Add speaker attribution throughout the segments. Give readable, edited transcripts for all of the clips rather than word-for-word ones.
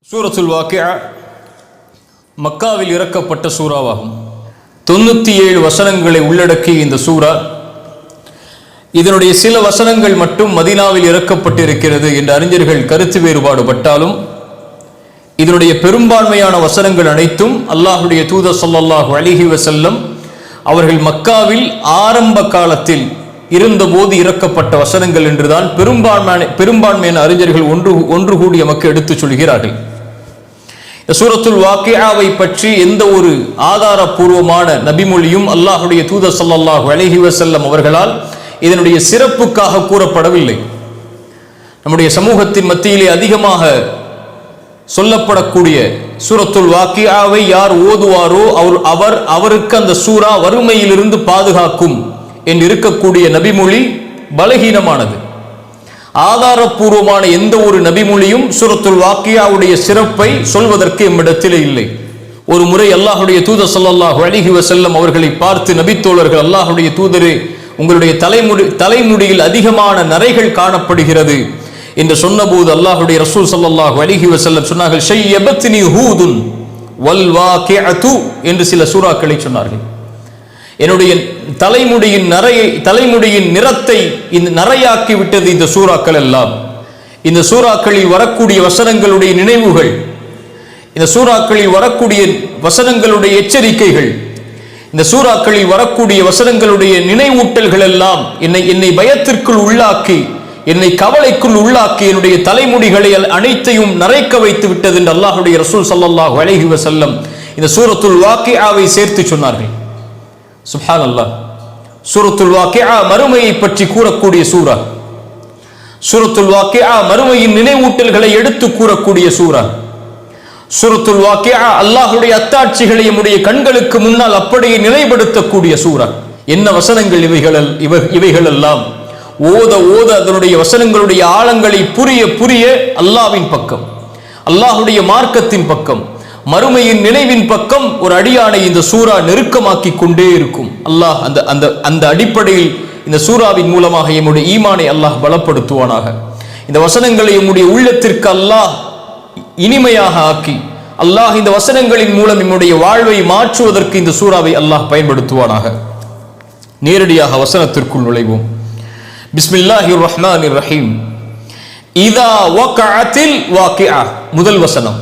Speaker 1: சூரத்துல் வாக்கியா மக்காவில் இறக்கப்பட்ட சூறாவாகும். 97 வசனங்களை உள்ளடக்கிய இந்த சூரா, இதனுடைய சில வசனங்கள் மட்டும் மதீனாவில் இறக்கப்பட்டிருக்கிறது என்று அறிஞர்கள் கருத்து வேறுபாடுபட்டாலும், இதனுடைய பெரும்பான்மையான வசனங்கள் அனைத்தும் அல்லாஹுடைய தூதர் ஸல்லல்லாஹு அலைஹி வஸல்லம் அவர்கள் மக்காவில் ஆரம்ப காலத்தில் இருந்தபோது இறக்கப்பட்ட வசனங்கள் என்றுதான் பெரும்பான்மையான அறிஞர்கள் ஒன்று கூடி நமக்கு எடுத்துச் சொல்கிறார்கள். சூரத்துல் வாக்கியாவை பற்றி எந்த ஒரு ஆதாரபூர்வமான நபிமொழியும் அல்லாஹுடைய தூதர் ஸல்லல்லாஹு அலைஹி வஸல்லம் அவர்களால் இதனுடைய சிறப்புக்காக கூறப்படவில்லை. நம்முடைய சமூகத்தின் மத்தியிலே அதிகமாக சொல்லப்படக்கூடிய சூரத்துல் வாக்கியாவை யார் ஓதுவாரோ அவருக்கு அந்த சூரா வறுமையிலிருந்து பாதுகாக்கும் என்று இருக்கக்கூடிய நபிமொழி பலகீனமானது. ஆதாரபூர்வமான எந்த ஒரு நபிமொழியும் சூரத்துல் வாக்கியாவுடைய சிறப்பை சொல்வதற்கு எம்மிடத்திலே இல்லை. ஒரு முறை அல்லாஹுடைய தூதர் ஸல்லல்லாஹு அலைஹி வஸல்லம் அவர்களை பார்த்து நபித்தோழர்கள், அல்லாஹுடைய தூதரே, உங்களுடைய தலைமுடியில் அதிகமான நரைகள் காணப்படுகிறது என்று சொன்னபோது அல்லாஹுடைய ரசூல் ஸல்லல்லாஹு அலைஹி வஸல்லம் சொன்னார்கள், ஷையபத்னி ஹூதுன் வல் வாக்கிஅத்து என்று சில சூறாக்களை சொன்னார்கள். என்னுடைய தலைமுடியின் நிறத்தை இந்த நரையாக்கி விட்டது இந்த சூறாக்கள் எல்லாம். இந்த சூறாக்களில் வரக்கூடிய வசனங்களுடைய நினைவுகள், இந்த சூறாக்களில் வரக்கூடிய வசனங்களுடைய எச்சரிக்கைகள், இந்த சூறாக்களில் வரக்கூடிய வசனங்களுடைய நினைவூட்டல்கள் எல்லாம் என்னை பயத்திற்குள் உள்ளாக்கி, என்னை கவலைக்குள் உள்ளாக்கி, என்னுடைய தலைமுடிகளை அனைத்தையும் நரைக்க வைத்து விட்டது என்று அல்லாஹுடைய ரசூல் ஸல்லல்லாஹு அலைஹி வஸல்லம் இந்த சூரத்துல் வாக்கியாவை சேர்த்து சொன்னார்கள். சுப்ஹானல்லாஹ். சூரத்துல் வாக்கியா மறுமையை பற்றி கூறக்கூடிய சூரா. சூரத்துல் வாக்கியா மறுமையின் நினைவூட்டல்களை எடுத்து கூறக்கூடிய சூரா. சூரத்துல் வாக்கியா அல்லாஹ்வுடைய அத்தாட்சிகளை நம்முடைய கண்களுக்கு முன்னால் அப்படியே நிலைப்படுத்தக்கூடிய சூரா. என்ன வசனங்கள் இவைகள் எல்லாம்! ஓத ஓத அதனுடைய வசனங்களுடைய ஆழங்களை புரிய அல்லாஹ்வின் பக்கம், அல்லாஹ்வுடைய மார்க்கத்தின் பக்கம், மறுமையின் நினைவின் பக்கம் ஒரு அடியானை இந்த சூரா நெருக்கமாக்கி கொண்டே இருக்கும். அல்லாஹ் அந்த அடிப்படையில் இந்த சூராவின் மூலமாக எம்முடைய ஈமானை அல்லாஹ் பலப்படுத்துவானாக. இந்த வசனங்களை எம்முடைய உள்ளத்திற்கு அல்லாஹ் இனிமையாக ஆக்கி, அல்லாஹ் இந்த வசனங்களின் மூலம் நம்முடைய வாழ்வை மாற்றுவதற்கு இந்த சூராவை அல்லாஹ் பயன்படுத்துவானாக. நேரடியாக வசனத்திற்குள் நுழைவோம். பிஸ்மில்லாஹிர் ரஹ்மானிர் ரஹீம். இதா வகஅத்தில் வாக்கிஆ. முதல் வசனம்.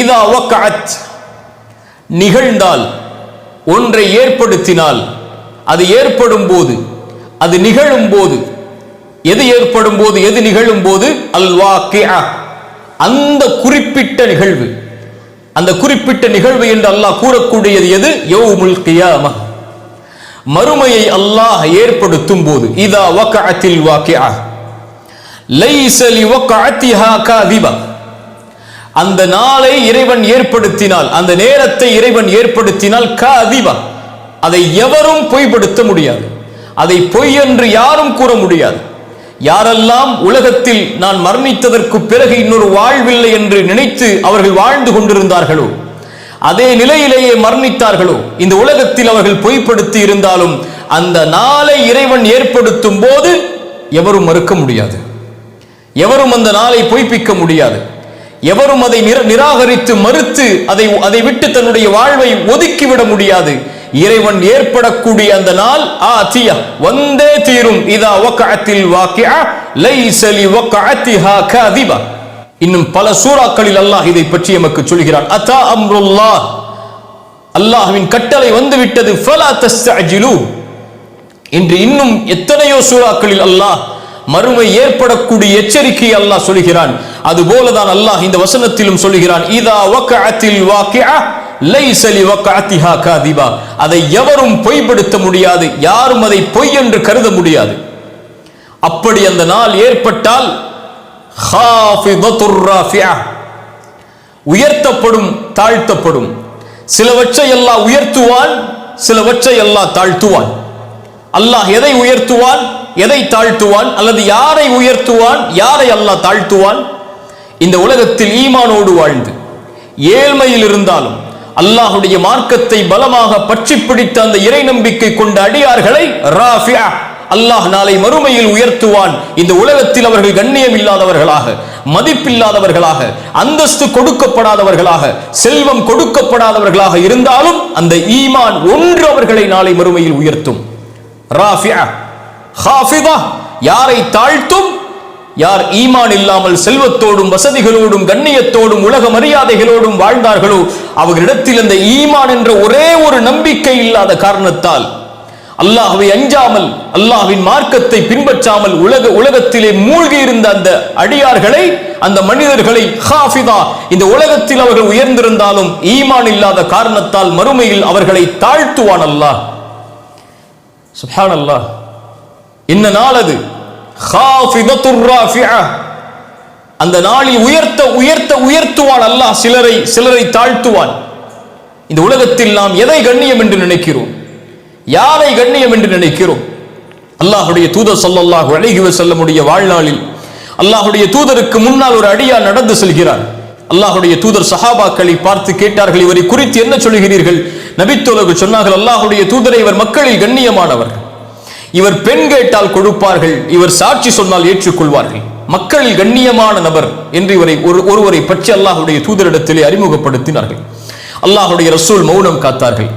Speaker 1: இதா வகஅத், நிகழ்ந்தால், ஒன்றை ஏற்படுத்தினால், அது ஏற்படும் போது, அது நிகழும் போது, எது ஏற்படும் போது, எது நிகழும் போது, அல் வாக்கிஆ, அந்த குறிப்பிட்ட நிகழ்வு. அந்த குறிப்பிட்ட நிகழ்வு என்று அல்லாஹ் கூறக்கூடியது எது? யௌமுல் கியாமah, மறுமையை அல்லாஹ் ஏற்படுத்தும் போது. இதா வகஅத்தில் வாக்கிஆ லைஸ லிவகஅத்திஹா காதிபா, அந்த நாளை இறைவன் ஏற்படுத்தினால், அந்த நேரத்தை இறைவன் ஏற்படுத்தினால், காதிபா, அதை எவரும் பொய்ப்படுத்த முடியாது. அதை பொய் என்று யாரும் கூற முடியாது. யாரெல்லாம் உலகத்தில் நான் மரணித்ததற்கு பிறகு இன்னொரு வாழ்வில்லை என்று நினைத்து அவர்கள் வாழ்ந்து கொண்டிருந்தார்களோ, அதே நிலையிலேயே மரணித்தார்களோ, இந்த உலகத்தில் அவர்கள் பொய்ப்படுத்தி இருந்தாலும் அந்த நாளை இறைவன் ஏற்படுத்தும் போது எவரும் மறுக்க முடியாது. எவரும் அந்த நாளை பொய்ப்பிக்க முடியாது. எவரும் அதை நிராகரித்து மறுத்து அதை விட்டு தன்னுடைய வாழ்வை ஒதுக்கிவிட முடியாது. இறைவன் ஏற்படக்கூடிய அந்த நாள் ஆதியா, வந்தே தீரும். இதா வகஅத்தில் வாக்கிஆ லைஸ லிவகஅத்திஹா காதிபா. இன்னும் பல சூறாக்களில் அல்லாஹ் இதை பற்றி நமக்கு சொல்கிறான். அதா அம்ருல்லாஹ், அல்லாஹ்வின் கட்டளை வந்துவிட்டது. ஃபலா தஸ்தஅஜிலு என்று இன்னும் எத்தனையோ சூறாக்களில் அல்லாஹ் மறுமை ஏற்படக்கூடிய எச்சரிக்கையை அல்லாஹ் சொல்கிறான். அதுபோலதான் அல்லாஹ் இந்த வசனத்திலும் சொல்கிறான். இதா வகஅத்தில் வாக்கிஆ லைஸ லிவகஅத்திஹா காதிபா, அதை எவரும் பொய்ப்படுத்த முடியாது. யாரும் அதை பொய் என்று கருத முடியாது. அப்படி அந்த நாள் ஏற்பட்டால் ஹாஃபிதத்துர் ராஃபிஆ, உயர்த்தப்படும், தாழ்த்தப்படும். சிலவற்றை அல்லாஹ் உயர்த்துவான், சிலவற்றை அல்லாஹ் தாழ்த்துவான். அல்லாஹ் எதை உயர்த்துவான், எதை தாழ்த்துவான், அல்லது யாரை உயர்த்துவான், யாரை அல்லாஹ் தாழ்த்துவான்? இந்த உலகத்தில் ஈமானோடு வாழ்ந்து ஏழ்மையில் இருந்தாலும் அல்லாஹுடைய மார்க்கத்தை பலமாக பற்றி பிடித்த அந்த இறை நம்பிக்கை கொண்ட அடியார்களை ராஃபிஆ அல்லாஹ் நாளை மறுமையில் உயர்த்துவான். இந்த உலகத்தில் அவர்கள் கண்ணியம் இல்லாதவர்களாக, மதிப்பில்லாதவர்களாக, அந்தஸ்து கொடுக்கப்படாதவர்களாக, செல்வம் கொடுக்கப்படாதவர்களாக இருந்தாலும் அந்த ஈமான் ஒன்று அவர்களை நாளை மறுமையில் உயர்த்தும். ராஃபிஆ ஹாஃபிதா, யாரை தாழ்த்தும்? யார் ஈமான் இல்லாமல் செல்வத்தோடும் வசதிகளோடும் கண்ணியத்தோடும் உலக மரியாதைகளோடும் வாழ்ந்தார்களோ அவர்களிடத்தில் அந்த ஈமான் என்ற ஒரே ஒரு நம்பிக்கை இல்லாத காரணத்தால் அல்லாஹ்வை அஞ்சாமல், அல்லாஹ்வின் மார்க்கத்தை பின்பற்றாமல் உலகத்திலே மூழ்கி இருந்த அந்த அடியார்களை, அந்த மனிதர்களை ஹாஃபிதா, இந்த உலகத்தில் அவர்கள் உயர்ந்திருந்தாலும் ஈமான் இல்லாத காரணத்தால் மறுமையில் அவர்களை தாழ்த்துவான் அல்லாஹ். சுப்ஹானல்லாஹ். என்ன நாள் அது? ஹாஃபிதத்துர் ராஃபிஆ. அந்த நாளில் உயர்த்துவான் அல்லாஹ். சிலரை தாழ்த்துவான். இந்த உலகத்தில் நாம் எதை கண்ணியம் என்று நினைக்கிறோம்? யாரை கண்ணியம் என்று நினைக்கிறோம்? அல்லாஹ்வுடைய தூதர் ஸல்லல்லாஹு அலைஹி வஸல்லமுடைய வாழ்நாளில் அல்லாஹ்வுடைய தூதருக்கு முன்னால் ஒரு அடியார் நடந்து செல்கிறார். அல்லாஹ்வுடைய தூதர் சஹாபாக்களை பார்த்து கேட்டார்கள், இவரை குறித்து என்ன சொல்கிறீர்கள்? நபித்தோழர்கள் சொன்னார்கள், அல்லாஹ்வுடைய தூதரை, இவர் மக்களில் கண்ணியமானவர், இவர் பெண் கேட்டால் கொடுப்பார்கள், இவர் சாட்சி சொன்னால் ஏற்றுக்கொள்வார்கள், மக்களில் கண்ணியமான நபர் என்று ஒருவரை பற்றி அல்லாஹ்வுடைய தூதரிடத்திலே அறிமுகப்படுத்தினார்கள். அல்லாஹ்வுடைய ரசூல் மௌனம் காத்தார்கள்.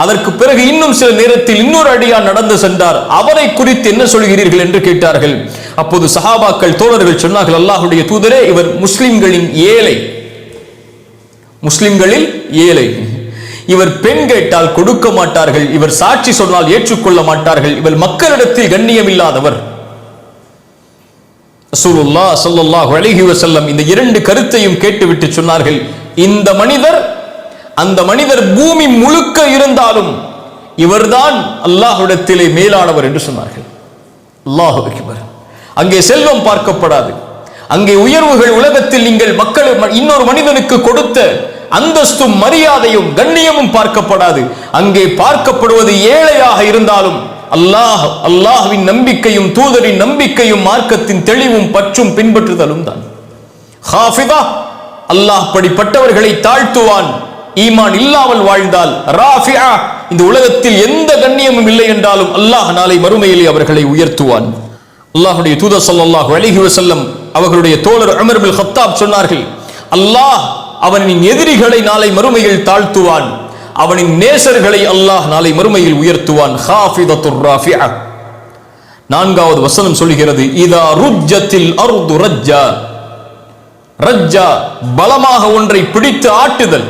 Speaker 1: அதற்கு பிறகு இன்னும் சில நேரத்தில் இன்னொரு அடியார் நடந்து சென்றார். அவரை குறித்து என்ன சொல்கிறீர்கள் என்று கேட்டார்கள். அப்போது சஹாபாக்கள் தோழர்கள் சொன்னார்கள், அல்லாஹ்வுடைய தூதரே, இவர் முஸ்லிம்களில் ஏழை, இவர் பெண் கேட்டால் கொடுக்க மாட்டார்கள், இவர் சாட்சி சொன்னால் ஏற்றுக்கொள்ள மாட்டார்கள், இவர் மக்களிடத்தில் கண்ணியம் இல்லாதவர். ரசூலுல்லாஹ் ஸல்லல்லாஹு அலைஹி வஸல்லம் இந்த இரண்டு கருத்தையும் கேட்டுவிட்டு சொன்னார்கள், இந்த மனிதர், அந்த மனிதர் பூமி முழுக்க இருந்தாலும் இவர்தான் அல்லாஹ்விடத்திலே மேலானவர் என்று சொன்னார்கள். அல்லாஹு அக்பர். அங்கே செல்வம் பார்க்கப்படாது, அங்கே உயர்வுகள், உலகத்தில் நீங்கள் மக்கள் இன்னொரு மனிதனுக்கு கொடுத்த அந்தஸ்தும் மரியாதையும் கண்ணியமும் பார்க்கப்படாது. அங்கே பார்க்கப்படுவது ஏழையாக இருந்தாலும் அல்லாஹ்வின் நம்பிக்கையும் தூதரின் நம்பிக்கையும் மார்க்கத்தின் தெளிவும் பற்றும் பின்பற்றுதலும் தான். ஹாஃபிதா, அல்லாஹ் படிப்பட்டவர்களை தாழ்த்துவான். ஈமான் இல்லாமல் வாழ்ந்தால் ராஃபிஆ, இந்த உலகத்தில் எந்த கண்ணியமும் இல்லை என்றாலும் அல்லாஹ் நாளை மறுமையிலே அவர்களை உயர்த்துவான். அல்லாஹ்வுடைய தூதர் ஸல்லல்லாஹு அலைஹி வஸல்லம் அவர்களுடைய தோழர் உமர் இப்னு கத்தாப் சொன்னார்கள், அல்லாஹ் அவனின் எதிரிகளை நாளை மறுமையில் தாழ்த்துவான், அவனின் நேசர்களை அல்லாஹ் நாளை மறுமையில் உயர்த்துவான். ஹாஃபிதத்துர் ராஃபிஆ. நான்காவது வசனம் சொல்கிறது, இதா ருஜ்ஜத்தில் அர்து ரஜ்ஜா. ரஜ்ஜா, பலமாக ஒன்றை பிடித்து ஆட்டுதல்.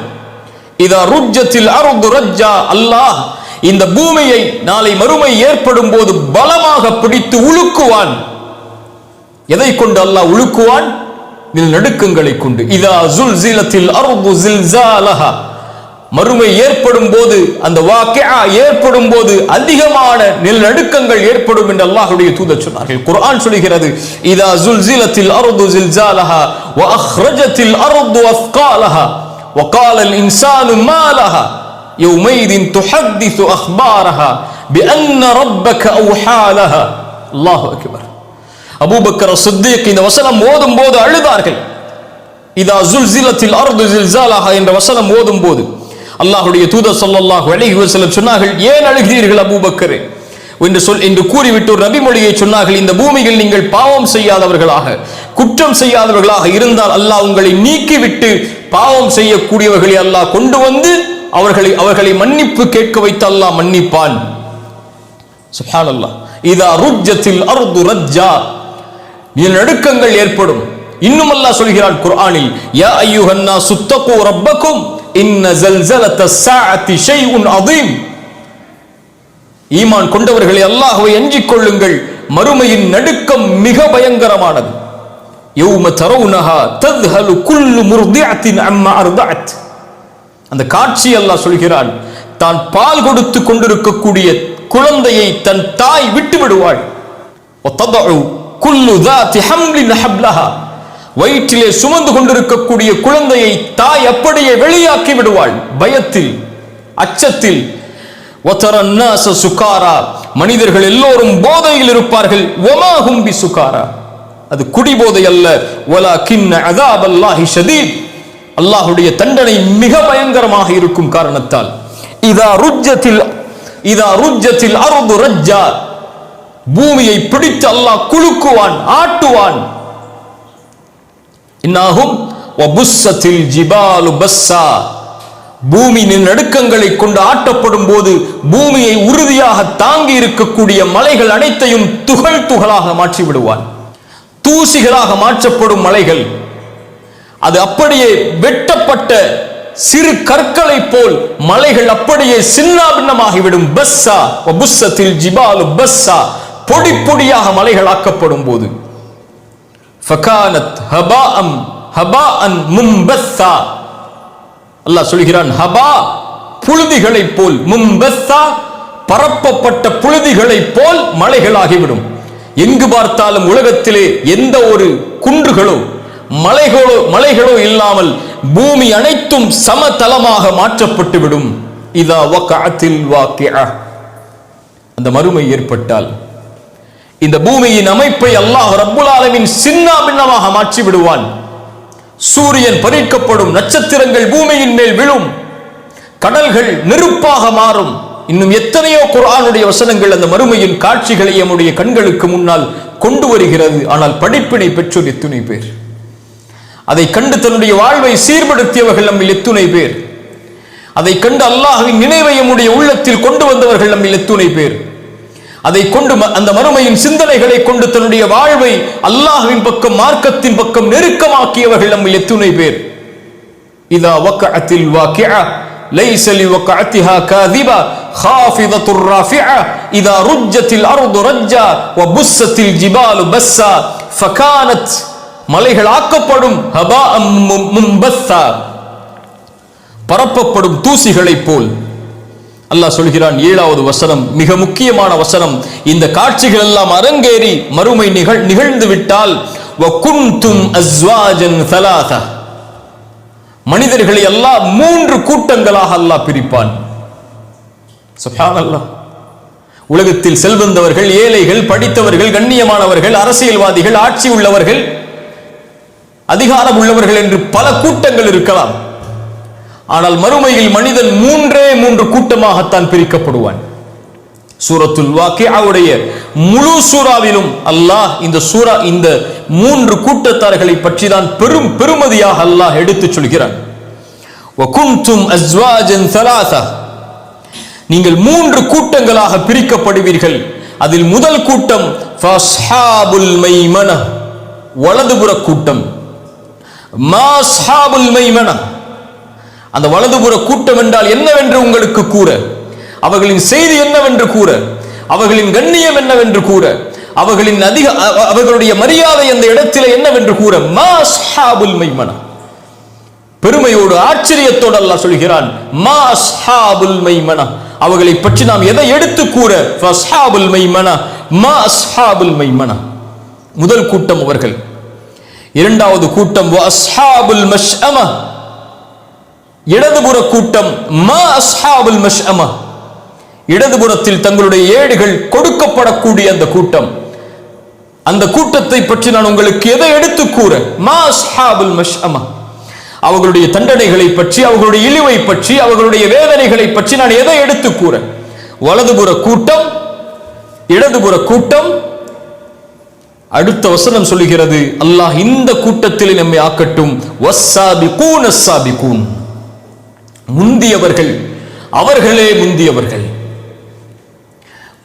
Speaker 1: இதா ருஜ்ஜத்தில் அர்து ரஜ்ஜா, அல்லாஹ் இந்த பூமியை நாளை மறுமை ஏற்படும் போது பலமாக பிடித்து உலுக்குவான். எதை கொண்டு அல்லாஹ் உலுக்குவான்? நிலநடுக்கங்களை கொண்டு. இதா ஸுல்ஸிலத்தில் அர்து ஸில்ஸாலஹா, மறுமை ஏற்படும் போது, அந்த வாக்கிஆ ஏற்படும் போது அதிகமான நிலநடுக்கங்கள் ஏற்படும் என்று அல்லாஹ்வுடைய தூதர் சொன்னார்கள். குர்ஆன் சொல்கிறது, இதா ஸுல்ஸிலத்தில் அர்து ஸில்ஸாலஹா வ அக்ரஜத்தில் அர்து அஸ்காலஹா وقال الإنسان ما لها يومئذ تحدث أخبارها بأن ربك أوحى لها. الله أكبر. அபூ பக்கர் சித்திக் இந்த வசனம் ஓதும் போது அழுதார்கள். இதா ஸுல்ஸிலத்தில் அர்து ஸில்ஸாலஹா என்ற வசனம் ஓதும் போது அல்லாஹ்வுடைய தூதர் ஸல்லல்லாஹு அலைஹி வஸல்லம் சொன்னார்கள், ஏன் அழுகிறீர்கள் அபூ பக்கரே என்று கூறிவிட்டு ஒரு நபிமொழியை சொன்னார்கள், இந்த பூமியில் நீங்கள் பாவம் செய்யாதவர்களாக, குற்றம் செய்யாதவர்களாக இருந்தால் அல்லாஹ் உங்களை நீக்கிவிட்டு பாவம் செய்யக்கூடியவர்களை அல்லாஹ் கொண்டு வந்து அவர்களை மன்னிப்பு கேட்க வைத்து அல்லாஹ் மன்னிப்பான். சுப்ஹானல்லாஹ். இதா ருஜ்ஜத்தில் அர்து ரஜ்ஜா, நிலநடுக்கங்கள் ஏற்படும். இன்னும் அல்லாஹ் சொல்கிறான் குர்ஆனில், யா அய்யுஹன் நாஸு தகு ரப்பக்கும் இன்ன ஸல்ஸலத்தஸ் ஸாஅத்தி ஷைஉன் அதீம். ஈமான் கொண்டவர்களை அல்லாஹ்வை அஞ்சிக் கொள்ளுங்கள், மறுமையின் நடுக்கம் மிக பயங்கரமானது. யௌம தரவுனஹா தத்ஹலு குல்லு முர்திஅத்தின் அம்மா அர்தஅத். அந்த காட்சி அல்லாஹ் சொல்கிறான், தான் பால் கொடுத்து கொண்டிருக்கக்கூடிய குழந்தையை தன் தாய் விட்டு விடுவாள். வதது குல்லு ذات حمل حبلها, வயிற்றிலே சுமந்து கொண்டிருக்கக்கூடிய குழந்தையை தாய் அப்படியே வெளியாக்கி விடுவாள் பயத்தில், அச்சத்தில். வதர الناس சுகாரா, மனிதர்கள் எல்லோரும் போதையில் இருப்பார்கள். வமா ஹும் பிசுகாரா, அது குடிபோதை அல்ல. வலாகின் அஸாபல்லாஹி ஷதீத், அல்லாஹ்வுடைய தண்டனை மிக பயங்கரமாக இருக்கும் காரணத்தால். இதா ருஜ்ஜத்தில் அர்து ரஜ்ஜா, பூமியை பிடித்து அல்லாஹ் குலுக்குவான், ஆட்டுவான். இன்னாகும் வபுஸ்ஸத்தில் ஜிபாலு பஸ்ஸா, பூமியின் நடுக்கங்களை கொண்டு ஆட்டப்படும் போது பூமியை உறுதியாக தாங்கி இருக்கக்கூடிய மலைகள் அனைத்தையும் துகள் துகளாக மாற்றி விடுவான். தூசிகளாக மாற்றப்படும் மலைகள் அது அப்படியே வெட்டப்பட்ட சிறு கற்களை போல் மலைகள் அப்படியே சின்னாபின்னமாகிவிடும். பஸ்ஸா வபுஸ்ஸத்தில் ஜிபாலு பஸ்ஸா, பொடி பொடியாக மலைகள் ஆக்கப்படும் போது ஃபகானத் ஹபாஅம் ஹபாஅன் மும்பஸ்ஸா, அல்லாஹ் சொல்கிறான் ஹபா, புழுதிகளை போல், மும்பஸ்ஸா, பரப்பப்பட்ட புழுதிகளை போல் மலைகளாகிவிடும். எங்கு பார்த்தாலும் உலகத்திலே எந்த ஒரு குன்றுகளோ மலைகளோ இல்லாமல் பூமி அனைத்தும் சமதளமாக மாற்றப்பட்டுவிடும். இதா வகஅத்தில் வாக்கிஅ, அந்த மறுமை ஏற்பட்டால் இந்த பூமியின் அமைப்பை அல்லாஹ் ரப்புல் ஆலமீன் சின்னாபின்னமாக மாற்றி விடுவான். சூரியன் பறிக்கப்படும், நட்சத்திரங்கள் பூமியின் மேல் விழும், கடல்கள் நெருப்பாக மாறும். இன்னும் எத்தனையோ குர்ஆனுடைய வசனங்கள் அந்த மறுமையின் காட்சிகளை நம்முடைய கண்களுக்கு முன்னால் கொண்டு வருகிறது. ஆனால் படிப்பினை பெற்றோர் எத்துணை பேர்? அதை கண்டு தன்னுடைய வாழ்வை சீர்படுத்தியவர்கள் நம்மில் எத்துணை பேர்? அதை கண்டு அல்லாஹ்வின் நினைவை நம்முடைய உள்ளத்தில் கொண்டு வந்தவர்கள் நம்மில் எத்துணை பேர்? அதை கொண்டு அந்த மறுமையின் சிந்தனைகளை கொண்டு தன்னுடைய வாழ்வை அல்லாஹ்வின் பக்கம், மார்க்கத்தின் பக்கம் நெருக்கமாக்கியவர்கள் நம்மில் எத்துணை பேர்? இதா வகஅத்தில் வாக்கிஅ லைஸ லிவகஅத்திஹா காதிபா ஹாஃபிதத்துர் ராஃபிஅ இதா ருஜ்ஜத்தில் அர்து ரஜ்ஜா வபுஸ்ஸத்தில் ஜிபாலு பஸ்ஸா ஃபகானத், மலைகள் ஆக்கப்படும், ஹபாஅம் மும்பஸ்ஸா, பரப்பப்படும் தூசிகளை போல். அல்லாஹ் சொல்கிறான், 7வது வசனம், மிக முக்கியமான வசனம். இந்த காட்சிகள் எல்லாம் அரங்கேறி மறுமை நிகழ்ந்து விட்டால் வகுந்தும் அஸ்வாஜன் ஸலாஸா, மனிதர்களை அல்லாஹ் 3 கூட்டங்களாக அல்லாஹ் பிரிப்பான். சுப்ஹானல்லாஹ். உலகத்தில் செல்வந்தவர்கள், ஏழைகள், படித்தவர்கள், கண்ணியமானவர்கள், அரசியல்வாதிகள், ஆட்சி உள்ளவர்கள், அதிகாரம் உள்ளவர்கள் என்று பல கூட்டங்கள் இருக்கலாம். ஆனால் மறுமையில் மனிதன் 3 கூட்டமாகத்தான் பிரிக்கப்படுவான். சூரத்துல் வாக்கிஆவுடைய முழு சூறாவிலும் அல்லாஹ் இந்த 3 கூட்டத்தார்களை பற்றி தான் பெருமதியாக அல்லாஹ் எடுத்துச் சொல்கிறான். வகுந்தும் அஸ்வாஜன் ஸலாஸா, நீங்கள் 3 கூட்டங்களாக பிரிக்கப்படுவீர்கள். அதில் முதல் கூட்டம் ஃபஸ்ஹாபுல் மைமனா, வலதுபுற கூட்டம். மாஸ்ஹாபுல் மைமனா, அந்த வலதுபுற கூட்டம் என்றால் என்னவென்று உங்களுக்கு கூற, அவர்களின் செய்தி என்னவென்று கூற, அவர்களின் கண்ணியம் என்னவென்று கூற, அவர்களுடைய மரியாதை அந்த இடத்திலே என்னவென்று கூற. மாஸ்ஹாபுல் மைமனா, பெருமையோடு ஆச்சரியத்தோடு அல்லாஹ் சொல்கிறான், மாஸ்ஹாபுல் மைமனா, அவர்களை பற்றி நாம் எதை எடுத்து கூற. ஃபஸ்ஹாபுல் மைமனா, மாஸ்ஹாபுல் மைமனா, முதல் கூட்டம் அவர்கள். 2வது கூட்டம் வஸ்ஹாபுல் மஷ்அமா, இடதுபுற கூட்டம். மா அஸ்ஹாபுல் மஷ்அமா, இடதுபுறத்தில் தங்களுடைய ஏடுகள் கொடுக்கப்படக்கூடிய அந்த கூட்டம். அந்த கூட்டத்தை பற்றி நான் உங்களுக்கு எதை எடுத்து கூற. மா அஸ்ஹாபுல் மஷ்அமா, அவர்களுடைய தண்டனைகளை பற்றி, அவர்களுடைய இழிவை பற்றி, அவர்களுடைய வேதனைகளை பற்றி நான் எதை எடுத்து கூற. வலதுபுற கூட்டம், இடதுபுற கூட்டம். அடுத்த வசனம் சொல்லுகிறது, அல்லாஹ் இந்த கூட்டத்தில் நம்மை ஆக்கட்டும். வஸ்ஸாபிகூன் அஸ்ஸாபிகூன், முந்தியவர்கள், அவர்களே முந்தியவர்கள்,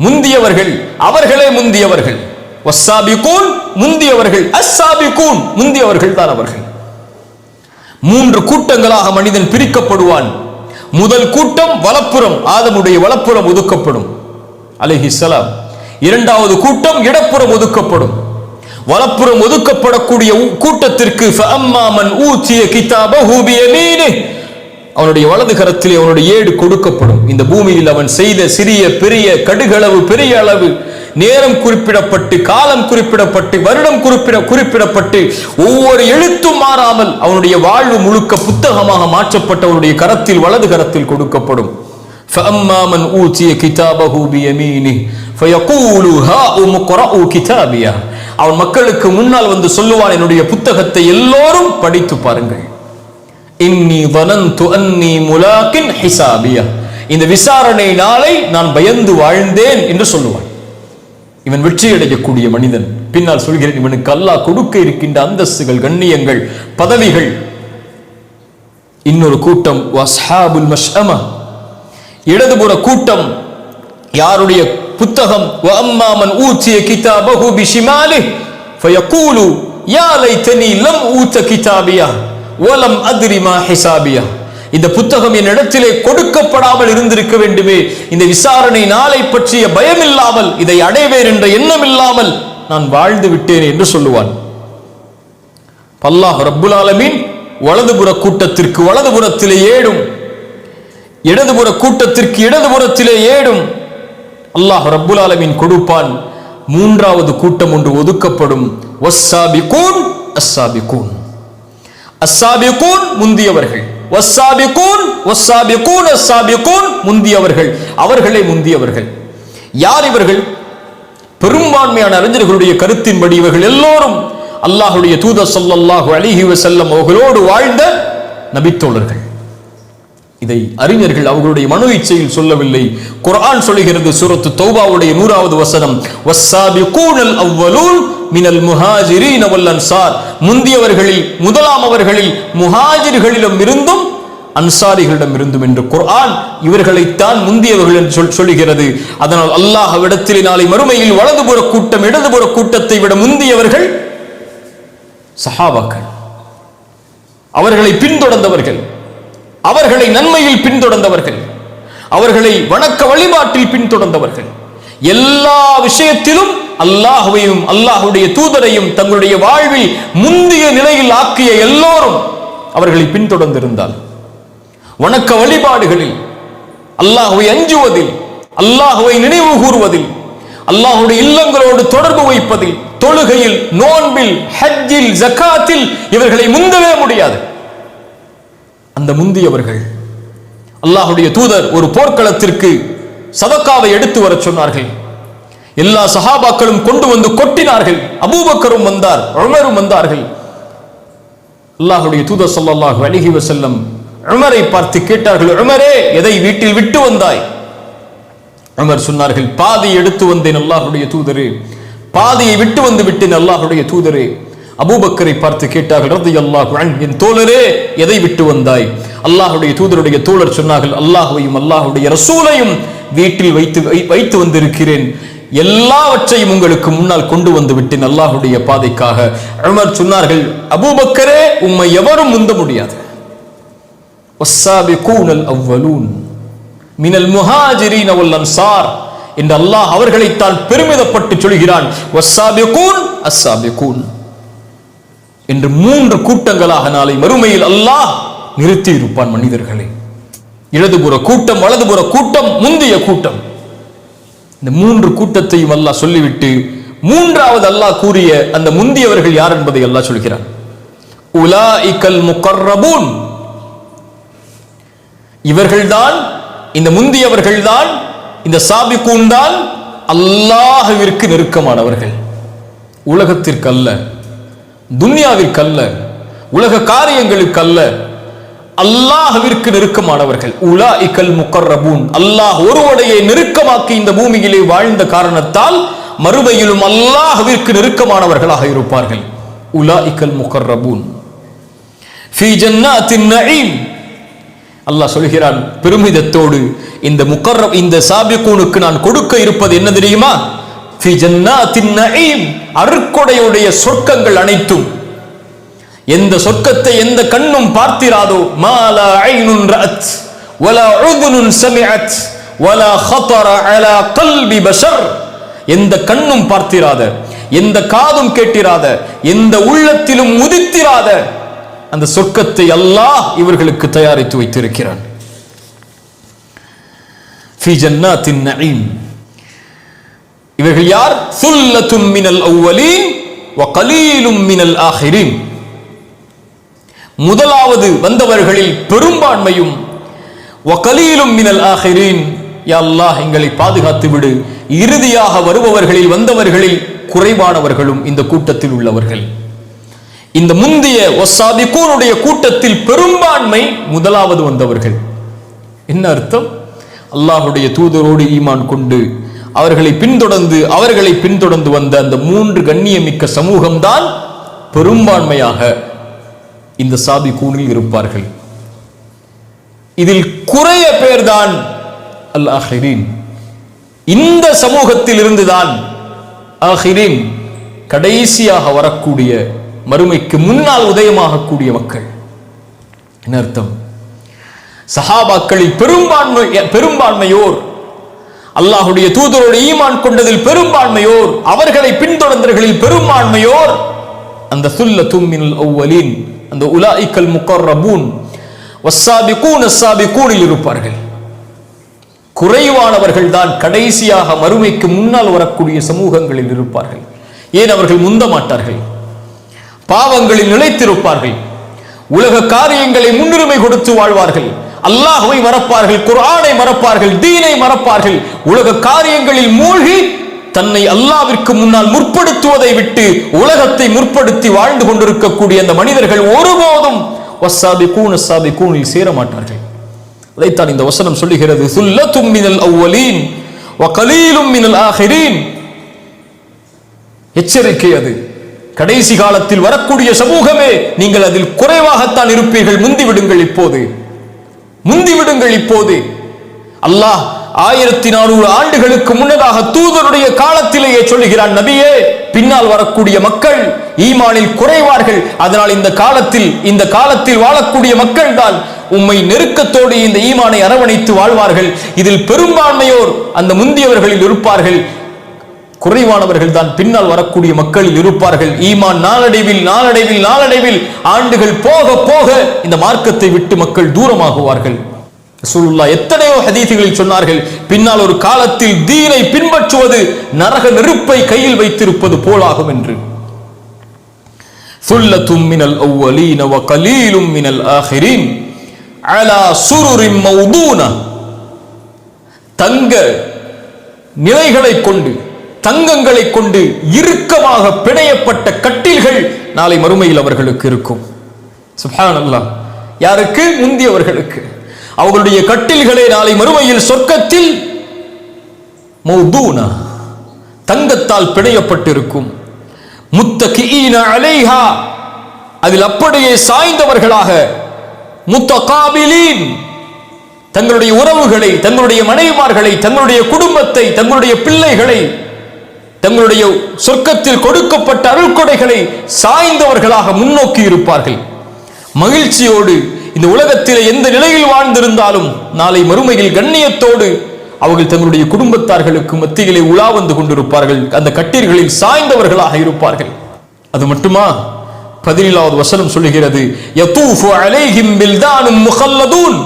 Speaker 1: முந்தியவர்கள், அவர்களே முந்தியவர்கள். வஸ்ஸாபிகூன், முந்தியவர்கள், அஸ்ஸாபிகூன், முந்தியவர்கள் தான் அவர்கள். 3 கூட்டங்களாக மனிதன் பிரிக்கப்படுவான். முதல் கூட்டம் வலப்புறம், ஆதமுடைய வலப்புறம் ஒதுக்கப்படும் அலைஹிஸ்ஸலாம். 2வது கூட்டம் இடப்புறம் ஒதுக்கப்படும். வலப்புறம் ஒதுக்கப்படக்கூடிய கூட்டத்திற்கு ஃபஅம்மா மன் ஊதிய கிதாபஹு பியமீனிஹி, அவனுடைய வலது கரத்திலே அவனுடைய ஏடு கொடுக்கப்படும். இந்த பூமியில் அவன் செய்த சிறிய பெரிய கடுகளவு, பெரிய அளவு, நேரம் குறிப்பிடப்பட்டு, காலம் குறிப்பிடப்பட்டு, வருடம் குறிப்பிடப்பட்டு, ஒவ்வொரு எழுத்தும் மாறாமல் அவனுடைய வாழ்வு முழுக்க புத்தகமாக மாற்றப்பட்ட அவனுடைய கரத்தில், வலது கரத்தில் கொடுக்கப்படும். فَأَمَّا مَنْ أُوتِيَ كِتَابَهُ بِيَمِينِهِ فَيَقُولُ هَاؤُمُ اقْرَءُوا كِتَابِيَهْ, அவன் மக்களுக்கு முன்னால் வந்து சொல்லுவான், என்னுடைய புத்தகத்தை எல்லோரும் படித்து பாருங்கள். இன்னி ظننت أني ملاق حسابيه, இந்த விசாரணை நாளை நான் பயந்து வாழ்ந்தேன் என்று சொல்லுவான். இவன் வெற்றி அடையக்கூடிய மனிதன். பின்னால் சொல்கிறேன், இவனுக்கு அல்லாஹ் கொடுக்க இருக்கின்ற அந்தஸ்துகள், கண்ணியங்கள், பதவிகள். இன்னொரு கூட்டம் வஸ்ஹாபுல் மஷ்அமா, இடதுபுற கூட்டம். யாருடைய புத்தகம் வஅம்மா மன் ஊதிய கிதாபஹு பிஷிமாலிஹி ஃபயகூலு யா லைதனி லம் ஊத கிதாபியா வலம் அத்ரி மா ஹிசாபியா. இந்த புத்தகம் என் இடத்திலே கொடுக்கப்படாமல் இருந்திருக்க வேண்டுமே, இந்த விசாரணை நாளை பற்றிய பயம் இல்லாமல், இதை அடைவேன் என்ற எண்ணம் இல்லாமல் நான் வாழ்ந்து விட்டேன் என்று சொல்லுவான். அல்லாஹ் ரப்புல் ஆலமீன் வலதுபுற கூட்டத்திற்கு வலதுபுறத்திலே 7, இடதுபுற கூட்டத்திற்கு இடதுபுறத்திலே 7 அல்லாஹ் ரப்புல் ஆலமீன் கொடுப்பான். மூன்றாவது கூட்டம் ஒன்று ஒதுக்கப்படும். வஸ்ஸாபிகூன் அஸ்ஸாபிகூன், அஸ்ஸாபிகூன் முந்தியவர்கள், வஸ்ஸாபிகூன் வஸ்ஸாபிகூன் அஸ்ஸாபிகூன் முந்தியவர்கள், அவர்களே முந்தியவர்கள். யார் இவர்கள்? பெரும்பான்மையான அறிஞர்களுடைய கருத்தின்படி இவர்கள் எல்லோரும் அல்லாஹ்வுடைய தூதர் ஸல்லல்லாஹு அலைஹி வஸல்லம் அவர்களோடு வாழ்ந்த நபித்தோழர்கள். இதை அறிஞர்கள் அவர்களுடைய மனோ இச்சையில் சொல்லவில்லை. குர்ஆன் சொல்கிறது, சூரத்து தௌபாவுடைய 100வது வசனம், வஸ்ஸாபிகூனல் அவ்வலூன் மினல் முஹாஜிரீன வல் அன்சார். முந்தியவர்களில் முதலாமவர்களில் முஹாஜிர்களிடம் இருந்தும் அன்சாரிகளிடம் இருந்தும் என்று குர்ஆன் இவர்களைத்தான் முந்தியவர்கள் என்று சொல்லுகிறது. அதனால் அல்லாஹ்விடத்திலே நாளை மறுமையில் வலதுபுற கூட்டம் இடதுபுற கூட்டத்தை விட முந்தியவர்கள் சஹாபாக்கள், அவர்களை பின்தொடர்ந்தவர்கள், அவர்களை நன்மையில் பின்தொடர்ந்தவர்கள், அவர்களை வணக்க வழிபாட்டில் பின்தொடர்ந்தவர்கள், எல்லா விஷயத்திலும் அல்லாஹ்வையும் அல்லாஹ்வுடைய தூதரையும் தங்களுடைய வாழ்வில் முந்திய நிலையில் ஆக்கிய எல்லோரும் அவர்களை பின்தொடர்ந்திருந்தால், வணக்க வழிபாடுகளில், அல்லாஹ்வை அஞ்சுவதில், அல்லாஹ்வை நினைவு கூறுவதில், அல்லாஹ்வுடைய இல்லங்களோடு தொடர்பு வைப்பதில், தொழுகையில், நோன்பில், ஹஜ்ஜில், ஜகாத்தில் இவர்களை முந்தவே முடியாது. அந்த முந்தியவர்கள், அல்லாஹ்வுடைய தூதர் ஒரு போர்க்களத்திற்கு சதக்காவை எடுத்து வர சொன்னார்கள். எல்லா சஹாபாக்களும் கொண்டு வந்து கொட்டினார்கள். அபூபக்கரும் வந்தார், உமரும் வந்தார்கள். அல்லாஹ்வுடைய தூதர் ஸல்லல்லாஹு அலைஹி வஸல்லம் உமரை பார்த்து கேட்டார்கள், உமரே, எதை வீட்டில் விட்டு வந்தாய்? உமர் சொன்னார்கள், பாதி எடுத்து வந்தேன் அல்லாஹ்வுடைய தூதரே, பாதியை விட்டு வந்து விட்டேன் அல்லாஹ்வுடைய தூதரே. அபூபக்கரை பார்த்து கேட்டார்கள், ரலியல்லாஹு அன்ஹு, என் தோழரே, எதை விட்டு வந்தாய்? அல்லாஹ்வுடைய தூதருடைய தோழர் சொன்னார்கள், அல்லாஹ்வையும் அல்லாஹ்வுடைய ரசூலையும் வீட்டில் வைத்து வந்திருக்கிறேன், எல்லாவற்றையும் உங்களுக்கு முன்னால் கொண்டு வந்து விட்டேன் அல்லாஹ்வுடைய பாதைக்காக. உமர் சொன்னார்கள், அபூபக்கரே, உம்மை எவரும் முந்த முடியாது. வஸ்ஸாபிகூனல் அவ்வலூன் மினல் முஹாஜிரீன வல் அன்சார் என்று அல்லாஹ் அவர்களைத்தான் பெருமிதப்பட்டு சொல்கிறான். வஸ்ஸாபிகூன் அஸ்ஸாபிகூன் என்று 3 கூட்டங்களாக நாளை மறுமையில் அல்லாஹ் நிறுத்தி இருப்பான் மனிதர்களை. இடதுபுற கூட்டம், வலதுபுற கூட்டம், முந்திய கூட்டம். இந்த 3 கூட்டத்தையும் அல்லாஹ் சொல்லிவிட்டு மூன்றாவது அல்லாஹ் கூறிய அந்த முந்தியவர்கள் யார் என்பதை அல்லாஹ் சொல்கிறான். உலாஇகல் முகர்ரபூன், இவர்கள்தான், இந்த முந்தியவர்கள்தான், இந்த சாபிகூன் தான் அல்லாஹ்விற்கு நெருக்கமானவர்கள். உலகத்திற்கு அல்ல, துன்யாவிற்கு அல்ல, உலக காரியங்களுக்கு அல்ல, அல்லாஹ்விற்கு நெருக்கமானவர்கள். உலாஇகல் முகர்ரபூன், அல்லாஹ் ஒருவனையை நெருக்கமாக்கி இந்த பூமியிலே வாழ்ந்த காரணத்தால் மறுமையிலும் அல்லாஹ்விற்கு நெருக்கமானவர்களாக இருப்பார்கள். உலாஇகல் முகர்ரபூன் ஃபீ ஜன்னாத்தின் நஈம். அல்லாஹ் சொல்கிறான் பெருமிதத்தோடு, இந்த சாபிகூனுக்கு நான் கொடுக்க இருப்பது என்ன தெரியுமா? ஃபீ ஜன்னாத்தின் நஈம், அருட்கொடையுடைய சொர்க்கங்கள் அனைத்தும். எந்த சொர்க்கத்தை எந்த கண்ணும் பார்த்திராதோ, மாலா ஐனுன் ரஅத் வலா உதுனுன் சமிஅத் வலா ஹதர அலா கல்பி பஷர், எந்த கண்ணும் பார்த்திராத, எந்த காதும் கேட்டிராத, எந்த உள்ளத்திலும் உதித்திராத அந்த சொர்க்கத்தை அல்லாஹ் இவர்களுக்கு தயாரித்து வைத்திருக்கிறான். ஃபீ ஜன்னாத்தின் நஈம். இவர்கள் யார்? சுல்லத்தும் மினல் அவ்வலீன் வ கலீலும் மினல் ஆகிரீன். முதலாவது வந்தவர்களில் பெரும்பான்மையும், வ கலீலும் மினல் ஆகிரீன், யா அல்லாஹ் எங்களை பாதுகாத்து விடு, இறுதியாக வருபவர்களில் வந்தவர்களில் குறைவானவர்களும் இந்த கூட்டத்தில் உள்ளவர்கள். இந்த முந்திய வஸ்ஸாபிகூனுடைய கூட்டத்தில் பெரும்பான்மை முதலாவது வந்தவர்கள். என்ன அர்த்தம்? அல்லாஹ்வுடைய தூதரோடு ஈமான் கொண்டு அவர்களை பின்தொடர்ந்து வந்த அந்த 3 கண்ணியமிக்க சமூகம்தான் பெரும்பான்மையாக இந்த சாபிகூனில் இருப்பார்கள். இதில் குறைய பேர்தான் அல் ஆஹிரீன். இந்த சமூகத்தில் இருந்துதான் ஆஹிரீன், கடைசியாக வரக்கூடிய, மறுமைக்கு முன்னால் உதயமாகக்கூடிய மக்கள். என்ன அர்த்தம்? சஹாபாக்களில் பெரும்பான்மையோர், அல்லாஹுடைய தூதரோடு ஈமான் கொண்டதில் பெரும்பான்மையோர், அவர்களை பின்தொடர்ந்தவர்களில் பெரும்பான்மையோர் அந்த சுல்லத்தும் மினல் அவ்வலீன், அந்த உலாயிக்கல் முகர்ரபூன் வஸ்ஸாபிகூன் அஸ்ஸாபிகூனில் இருப்பார்கள். குறைவானவர்கள் தான் கடைசியாக மறுமைக்கு முன்னால் வரக்கூடிய சமூகங்களில் இருப்பார்கள். ஏன்? அவர்கள் முந்த மாட்டார்கள், பாவங்களில் நிலைத்திருப்பார்கள், உலக காரியங்களை முன்னுரிமை கொடுத்து வாழ்வார்கள், அல்லாஹ்வை மறப்பார்கள், குர்ஆனை மறப்பார்கள், தீனை மறப்பார்கள், உலக காரியங்களில் மூழ்கி தன்னை அல்லாஹ்விற்கு முன்னால் முற்படுத்துவதை விட்டு உலகத்தை முற்படுத்தி வாழ்ந்து கொண்டிருக்கக்கூடிய அந்த மனிதர்கள் ஒருபோதும் வஸ்ஸாபிகூன் அஸ்ஸாபிகூனில் சேர மாட்டார்கள். அதைத்தான் இந்த வசனம் சொல்லுகிறது. சுல்லத்தும் மினல் அவ்வலீன் வ கலீலும் மினல் ஆஹிரீன். எச்சரிக்கை அது. கடைசி காலத்தில் வரக்கூடிய சமூகமே, நீங்கள் அதில் குறைவாகத்தான் இருப்பீர்கள். முந்திவிடுங்கள் இப்போது. அல்லாஹ் 1400 ஆண்டுகளுக்கு முன்னதாக தூதருடைய காலத்திலேயே சொல்லுகிறான், நபியே, பின்னால் வரக்கூடிய மக்கள் ஈமானில் குறைவார்கள். அதனால் இந்த காலத்தில் வாழக்கூடிய மக்கள் தான் உம்மை நெருக்கத்தோடு இந்த ஈமானை அரவணைத்து வாழ்வார்கள். இதில் பெரும்பான்மையோர் அந்த முந்தியவர்களில் இருப்பார்கள், குறைவானவர்கள் தான் பின்னால் வரக்கூடிய மக்களில் இருப்பார்கள். ஈமான் நாளடைவில் ஆண்டுகள் போக போக இந்த மார்க்கத்தை விட்டு மக்கள் தூரமாகுவார்கள். ரசூலுல்லாஹ் எத்தனையோ ஹதீஸ்களில் சொன்னார்கள், பின்னால் ஒரு காலத்தில் தீனை பின்பற்றுவது நரக நெருப்பை கையில் வைத்திருப்பது போலாகும் என்று. சுல்லத்தும் மினல் அவ்வலீன வ கலீலும் மினல் ஆஹிரீன் அலா சுருரின் மௌதூனா. தங்க நிலைகளை கொண்டு, தங்கங்களை கொண்டு இறுக்கமாக பிணையப்பட்ட கட்டில்கள் நாளை மறுமையில் அவர்களுக்கு இருக்கும். சுப்ஹானல்லாஹ். யாருக்கு? முந்தியவர்களுக்கு. அவர்களுடைய கட்டில்களே நாளை மறுமையில் சொர்க்கத்தில் மௌதூனா, தங்கத்தால் பிணையப்பட்டிருக்கும். முத்தகிஈன அலைஹா, அதில் அப்படியே சாய்ந்தவர்களாக. முத்தகாபிலீன், தங்களுடைய உறவுகளை, தங்களுடைய மனைவிமார்களை, தங்களுடைய குடும்பத்தை, தங்களுடைய பிள்ளைகளை, தங்களுடைய சொர்க்கத்தில் கொடுக்கப்பட்ட அருள்கொடைகளை சாய்ந்தவர்களாக முன்னோக்கி இருப்பார்கள். மகிழ்ச்சியோடு இந்த உலகத்தில் எந்த நிலையில் வாழ்ந்திருந்தாலும் நாளை மறுமையில் கண்ணியத்தோடு அவர்கள் தங்களுடைய குடும்பத்தார்களுக்கு மத்தியிலே உலா வந்து கொண்டிருப்பார்கள். அந்த கட்டீர்களில் சாய்ந்தவர்களாக இருப்பார்கள். அது மட்டுமா? 17வது வசனம் சொல்லுகிறது, யதூஃபு அலைஹிம் பில்தானும் முகல்லதூன்.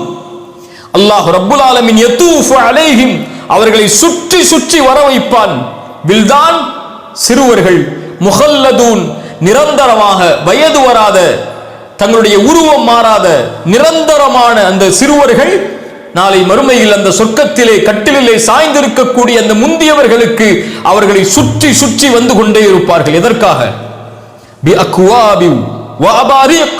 Speaker 1: அல்லாஹ் ரப்புல் ஆலமீன் யதூஃபு அலைஹிம், அவர்களை சுற்றி சுற்றி வர வைப்பான். பில்தான், சிறுவர்கள். முகல்லதூன், நிரந்தரமாக வயது வராத, தங்களுடைய உருவம் மாறாத நிரந்தரமான அந்த சிறுவர்கள் நாளை மறுமையில் அந்த சொர்க்கத்திலே கட்டிலே சாய்ந்திருக்கக்கூடிய அந்த முந்தியவர்களுக்கு அவர்களை சுற்றி சுற்றி வந்து கொண்டே இருப்பார்கள். எதற்காக? பி அக்வாபி வ அபாரிக்,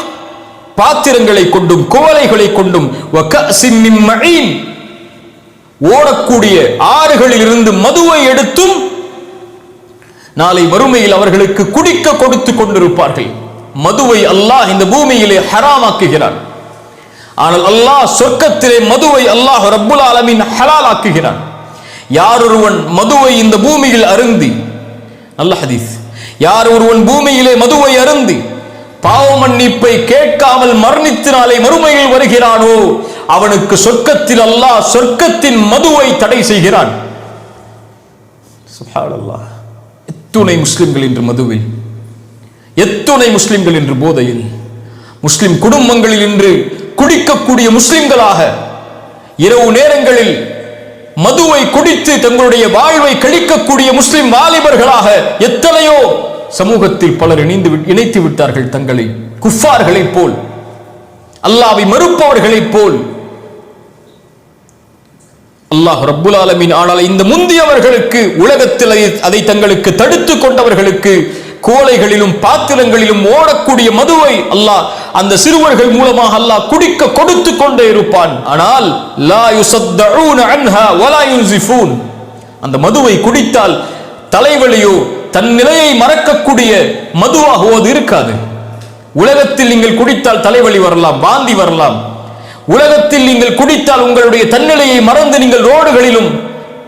Speaker 1: பாத்திரங்களை கொண்டும் குவளைகளை கொண்டும், வ கஸின் மின் மஈன், ஓடக்கூடிய ஆறுகளில் இருந்து மதுவை எடுத்தும் நாளை மறுமையில் அவர்களுக்கு குடிக்க கொடுத்து கொண்டிருப்பார்கள். மதுவை அல்லாஹ் இந்த பூமியிலே ஹராமாக்குகிறான். ஆனால் அல்லாஹ் சொர்க்கத்திலே மதுவை அல்லாஹ் ரப்புல் ஆலமீன் ஹலால் ஆக்குகிறான். யார் ஒருவன் மதுவை இந்த பூமியில் அருந்தி, நல்ல ஹதீஸ், யார் ஒருவன் பூமியிலே மதுவை அருந்தி பாவ மன்னிப்பை கேட்காமல் மரணித்தினாலே மறுமையில் வருகிறானோ அவனுக்கு சொர்க்கத்தில் அல்லாஹ் சொர்க்கத்தின் மதுவை தடை செய்கிறான். சுப்ஹானல்லாஹ். எத்துணை முஸ்லிம்கள் என்று மதுவில், எத்துணை முஸ்லிம்கள் என்று போதையில், முஸ்லிம் குடும்பங்களில் இன்று குடிக்கக்கூடிய முஸ்லிம்களாக, இரவு நேரங்களில் மதுவை குடித்து தங்களுடைய வாழ்வை கழிக்கக்கூடிய முஸ்லிம் வாலிபர்களாக எத்தனையோ சமூகத்தில் பலர் இணைத்து விட்டார்கள். தங்களை குஃபார்களைப் போல், அல்லாஹ்வை மறுப்பவர்களைப் போல். அல்லாஹ் ரப்புல் ஆலமீன் ஆனால் இந்த முந்தியவர்களுக்கு, உலகத்தில் அதை தங்களுக்கு தடுத்து கொண்டவர்களுக்கு, கோலைகளிலும் பாத்திரங்களிலும் ஓடக்கூடிய மதுவை அல்லாஹ் அந்த சிறுவர்கள் மூலமாக அல்லாஹ் குடிக்க கொடுத்து கொண்டே இருப்பான். ஆனால் லா யுஸத்தஊன அன்ஹா வலா யுன்ஸிஃபூன், அந்த மதுவை குடித்தால் தலைவலியோ தன் நிலையை மறக்கக்கூடிய மதுவாகவோ அது இருக்காது. உலகத்தில் நீங்கள் குடித்தால் தலைவலி வரலாம், வாந்தி வரலாம். உலகத்தில் நீங்கள் குடித்தால் உங்களுடைய தன்னிலையை மறந்து நீங்கள் ரோடுகளிலும்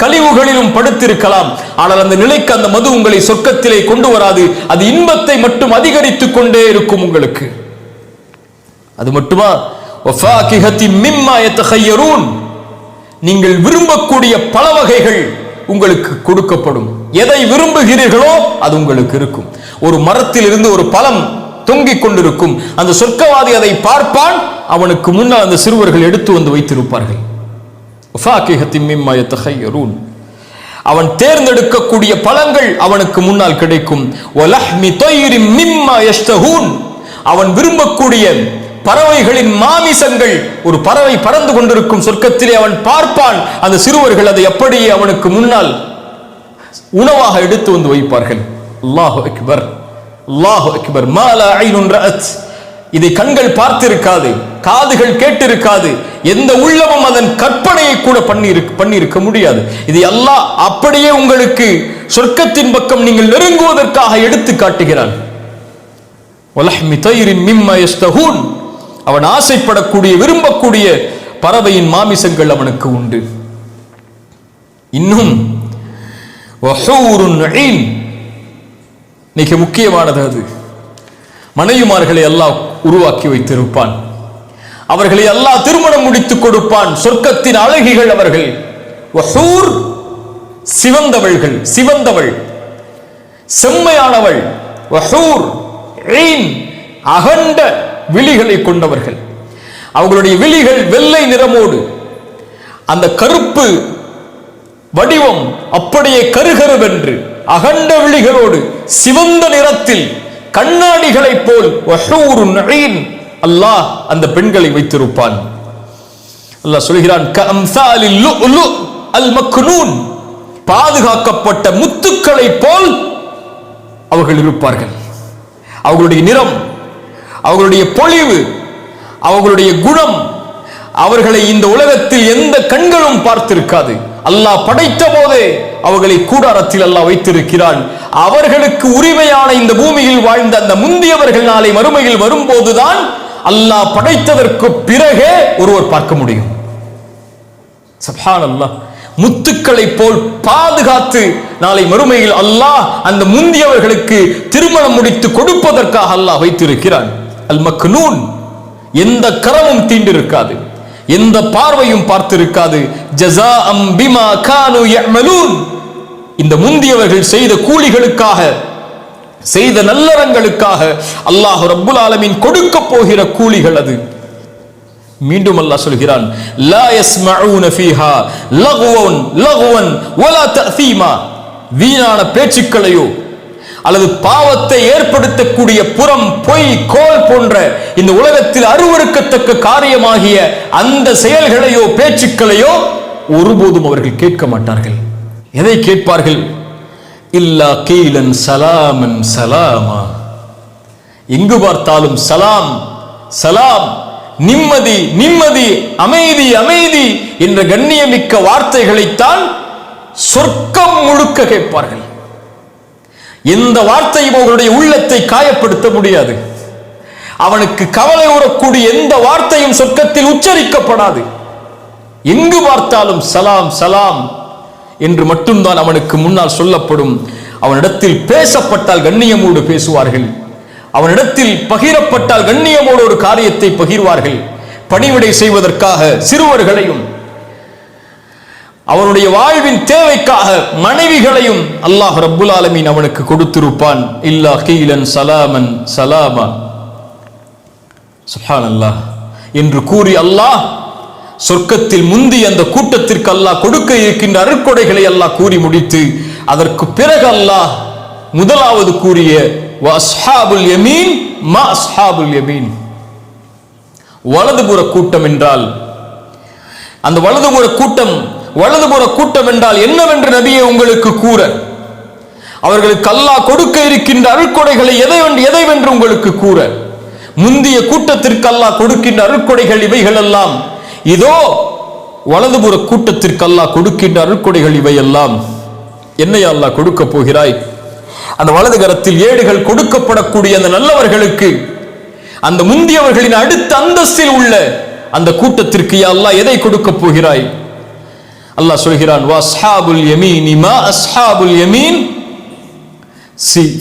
Speaker 1: கழிவுகளிலும் படுத்திருக்கலாம். ஆனால் அந்த நிலைக்கு அந்த மது உங்களை சொர்க்கத்திலே கொண்டு வராது. அது இன்பத்தை மட்டும் அதிகரித்துக் கொண்டே இருக்கும் உங்களுக்கு. அது மட்டுமா, நீங்கள் விரும்பக்கூடிய பல வகைகள் உங்களுக்கு கொடுக்கப்படும். எதை விரும்புகிறீர்களோ அது உங்களுக்கு இருக்கும். ஒரு மரத்தில் இருந்து ஒரு பழம் தொங்கிக் கொண்டிருக்கும். அந்த சொர்க்கவாதி அதை பார்ப்பான். அவனுக்கு முன்னால் அந்த சிறுவர்கள் எடுத்து வந்து வைத்திருப்பார்கள். அவன் தேர்ந்தெடுக்கக்கூடிய பழங்கள் அவனுக்கு முன்னால் கிடைக்கும். அவன் விரும்பக்கூடிய பறவைகளின் மாமிசங்கள், ஒரு பறவை பறந்து கொண்டிருக்கும் சொர்க்கத்திலே அவன் பார்ப்பான். அந்த சிறுவர்கள் அதை அப்படியே அவனுக்கு முன்னால் உணவாக எடுத்து வந்து வைப்பார்கள். அல்லாஹு அக்பர், அல்லாஹு அக்பர். மா லா ஐனுன் ரஅத், இதை கண்கள் பார்த்திருக்காது, காதுகள் கேட்டிருக்காது, எந்த உள்ளமும் அதன் கற்பனையை கூட பண்ணியிருக்க முடியாது. இது அல்லாஹ் அப்படியே உங்களுக்கு சொர்க்கத்தின் பக்கம் நீங்கள் நெருங்குவதற்காக எடுத்து காட்டுகிறான். வலஹ்மி தைரின் மிம்மா யஸ்தஹூன், அவன் ஆசைப்படக்கூடிய விரும்பக்கூடிய பறவையின் மாமிசங்கள் அவனுக்கு உண்டு. இன்னும் வஹூருன் ஈன், மிக முக்கியமானது அது. மனைவிமார்களை அல்லாஹ் உருவாக்கி வைத்திருப்பான். அவர்களை அல்லாஹ் திருமணம் முடித்துக் கொடுப்பான். சொர்க்கத்தின் அழகிகள் அவர்கள். வஹூர், சிவந்தவள்கள், சிவந்தவள், செம்மையானவள். வஹூர் ஈன், அகண்ட விழிகளை கொண்டவர்கள். அவர்களுடைய விழிகள் வெள்ளை நிறமோடு, அந்த கருப்பு வடிவம் அப்படியே கருகருவென்று அகண்ட விழிகளோடு சிவந்த நிறத்தில் கண்ணாடிகளை போல் வஹூருன் ஈன், அல்லாஹ் அந்த பெண்களை வைத்திருப்பான். அல்லாஹ் சொல்கிறான், கஅம்சாலில் லுஅ்லு அல் மக்னூன், பாதுகாக்கப்பட்ட முத்துக்களை போல் அவர்கள் இருப்பார்கள். அவர்களுடைய நிறம், அவர்களுடைய பொலிவு, அவர்களுடைய குணம், அவர்களை இந்த உலகத்தில் எந்த கண்களும் பார்த்திருக்காது. அல்லாஹ் படைத்த போதே அவர்களை கூடாரத்தில் அல்லாஹ் வைத்திருக்கிறான். அவர்களுக்கு உரிமையான இந்த பூமியில் வாழ்ந்த அந்த முந்தியவர்கள் நாளை மறுமையில் வரும்போதுதான் அல்லாஹ் படைத்ததற்கு பிறகே ஒருவர் பார்க்க முடியும். சுப்ஹானல்லாஹ். முத்துக்களை போல் பாதுகாத்து நாளை மறுமையில் அல்லாஹ் அந்த முந்தியவர்களுக்கு திருமணம் முடித்து கொடுப்பதற்காக அல்லாஹ் வைத்திருக்கிறான். அல் மக்னூன், எந்த கரமும் தீண்டிருக்காது, எந்த பார்வையும் பார்த்திருக்காது. ஜஸாஅம் பிமா கானூ யஅமலூன், இந்த முந்தியவர்கள் செய்த கூலிகளுக்காக, செய்த நல்லறங்களுக்காக அல்லாஹ் ரப்புல் ஆலமீன் கொடுக்க போகிற கூலிகள் அது. மீண்டும் அல்லாஹ் சொல்கிறான், லா யஸ்மஊன ஃபீஹா லகுவன் வலா தஅதீமா, வீணான பேச்சுக்களையோ அல்லது பாவத்தை ஏற்படுத்தக்கூடிய புறம், பொய், கோல் போன்ற இந்த உலகத்தில் அருவருக்கத்தக்க காரியமாகிய அந்த செயல்களையோ பேச்சுக்களையோ ஒருபோதும் அவர்கள் கேட்க மாட்டார்கள். எதை கேட்பார்கள்? இல்லா கீலன் சலாமன் சலாமா, எங்கு பார்த்தாலும் சலாம் சலாம், நிம்மதி நிம்மதி, அமைதி அமைதி என்ற கண்ணியமிக்க வார்த்தைகளைத்தான் சொர்க்கம் முழுக்க கேட்பார்கள். எந்த வார்த்தையும் அவர்களுடைய உள்ளத்தை காயப்படுத்த முடியாது. அவனுக்கு கவலை உறக்கூடிய எந்த வார்த்தையும் சொர்க்கத்தில் உச்சரிக்கப்படாது. எங்கு பார்த்தாலும் சலாம் சலாம் என்று மட்டும்தான் அவனுக்கு முன்னால் சொல்லப்படும். அவனிடத்தில் பேசப்பட்டால் கண்ணியமோடு பேசுவார்கள். அவனிடத்தில் பகிரப்பட்டால் கண்ணியமோடு ஒரு காரியத்தை பகிர்வார்கள். பணிவிடை செய்வதற்காக சிறுவர்களையும், அவனுடைய வாழ்வின் தேவைக்காக மனைவிகளையும் அல்லாஹ் ரப்புல் ஆலமீன் அவனுக்கு கொடுத்திருப்பான். இல்லா கீலன் சலாமன் சலாமா, சுப்ஹானல்லாஹ் என்று கூறி அல்லாஹ் சொர்க்கத்தில் முந்தி அந்த கூட்டத்திற்கு அல்லாஹ் கொடுக்க இருக்கின்ற அருட்கொடைகளை அல்லாஹ் கூறி முடித்து அதற்கு பிறகு அல்லாஹ் முதலாவது கூறிய வஅஸ்ஹாபுல் யமீன் மா அஸ்ஹாபுல் யமீன், வலதுபுற கூட்டம் என்றால் அந்த வலதுபுற கூட்டம் என்றால் என்னவென்று நபியே உங்களுக்கு கூற, அவர்களுக்கு அல்லாஹ் கொடுக்க இருக்கின்ற அருட்கொடைகளை எதைவென்று உங்களுக்கு கூற, முந்திய கூட்டத்திற்கு அல்லாஹ் கொடுக்கின்ற அருட்கொடைகள் இவைகள் எல்லாம், இதோ வலதுபுற கூட்டத்திற்கு அல்லாஹ் கொடுக்கின்ற அருட்கொடைகள் இவையெல்லாம். என்ன யா அல்லாஹ் கொடுக்க போகிறாய்? அந்த வலது கரத்தில் ஏடுகள் கொடுக்கப்படக்கூடிய அந்த நல்லவர்களுக்கு, அந்த முந்தியவர்களின் அடுத்த அந்தஸ்தில் உள்ள அந்த கூட்டத்திற்கு யா அல்லாஹ் எதை கொடுக்க போகிறாய்? அல்லாஹ் சொல்கிறான், வஸ்ஹாபுல் யமீன் மா அஸ்ஹாபுல் யமீன்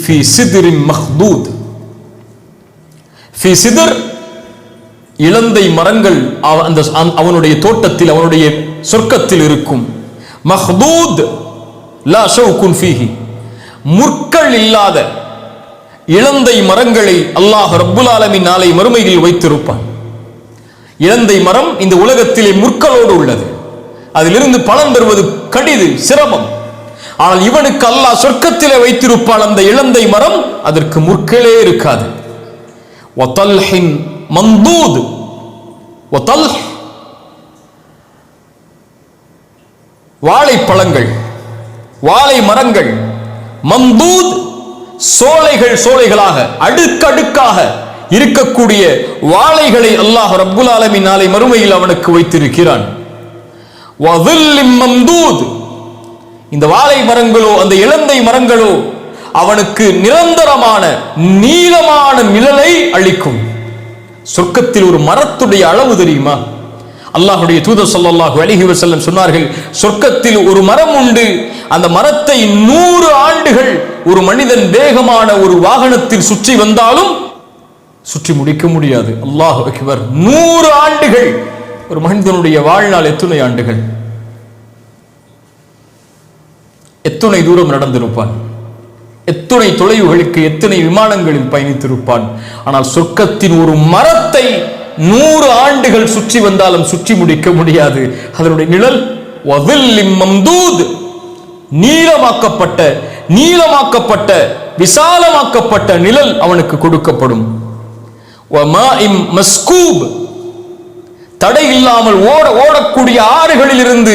Speaker 1: ஃபீ சித்ரின் மஹ்தூத். ஃபீ சித்ர், இலந்தை மரங்கள் அவனுடைய தோட்டத்தில், அவனுடைய சொர்க்கத்தில் இருக்கும். மஹ்தூத் லா ஷௌகுன் ஃபீஹி, முற்கள் இல்லாத இலந்தை மரங்களை அல்லாஹ் ரப்புல் ஆலமீன் நாளை மறுமையில் வைத்திருப்பான். இலந்தை மரம் இந்த உலகத்திலே முற்களோடு உள்ளது, அதிலிருந்து பலன் பெறுவது கடிது, சிரமம். ஆனால் இவனுக்கு அல்லாஹ் சொர்க்கத்திலே வைத்திருப்பான் அந்த இலந்தை மரம், அதற்கு முற்களே இருக்காது. வதல்ஹின் மந்தூத், வதல்ஹ் வாழைப்பழங்கள், வாழை மரங்கள், மந்தூத் சோலைகள், சோலைகளாக அடுக்கடுக்காக இருக்கக்கூடிய வாழைகளை அல்லாஹ் ரப்புல் ஆலமீன் நாளை மறுமையில் அவனுக்கு வைத்திருக்கிறான். வதில்லிம் மம்தூத், இந்த வாழை மரங்களோ அந்த இலந்தை மரங்களோ அவனுக்கு நிரந்தரமான நீளமான நிழலை அளிக்கும். சொர்க்கத்தில் ஒரு மரத்துடைய அளவு தெரியுமா? அல்லாஹ்வுடைய தூதர் ஸல்லல்லாஹு அலைஹி வஸல்லம் சொன்னார்கள், சொர்க்கத்தில் ஒரு மரம் உண்டு, அந்த மரத்தை 100 ஆண்டுகள் ஒரு மனிதன் வேகமான ஒரு வாகனத்தில் சுற்றி வந்தாலும் சுற்றி முடிக்க முடியாது. அல்லாஹ் அக்பர். 100 ஆண்டுகள். ஒரு மனிதனுடைய வாழ்நாள் எத்தனை ஆண்டுகள்? எத்தனை தூரம் நடந்திருப்பான்? எத்தனை தொலைவுகளுக்கு எத்தனை விமானங்களில் பயணித்திருப்பான்? ஆனால் சொர்க்கத்தின் ஒரு மரத்தை 100 ஆண்டுகள் சுற்றி வந்தாலும் சுற்றி முடிக்க முடியாது. அதனுடைய நிழல் வதில்லிம் மம்தூத், நீளமாக்கப்பட்ட நீளமாக்கப்பட்ட விசாலமாக்கப்பட்ட நிழல் அவனுக்கு கொடுக்கப்படும். வமாஇம் மஸ்கூப், தடை இல்லாமல் ஓடக்கூடிய ஆறுகளில் இருந்து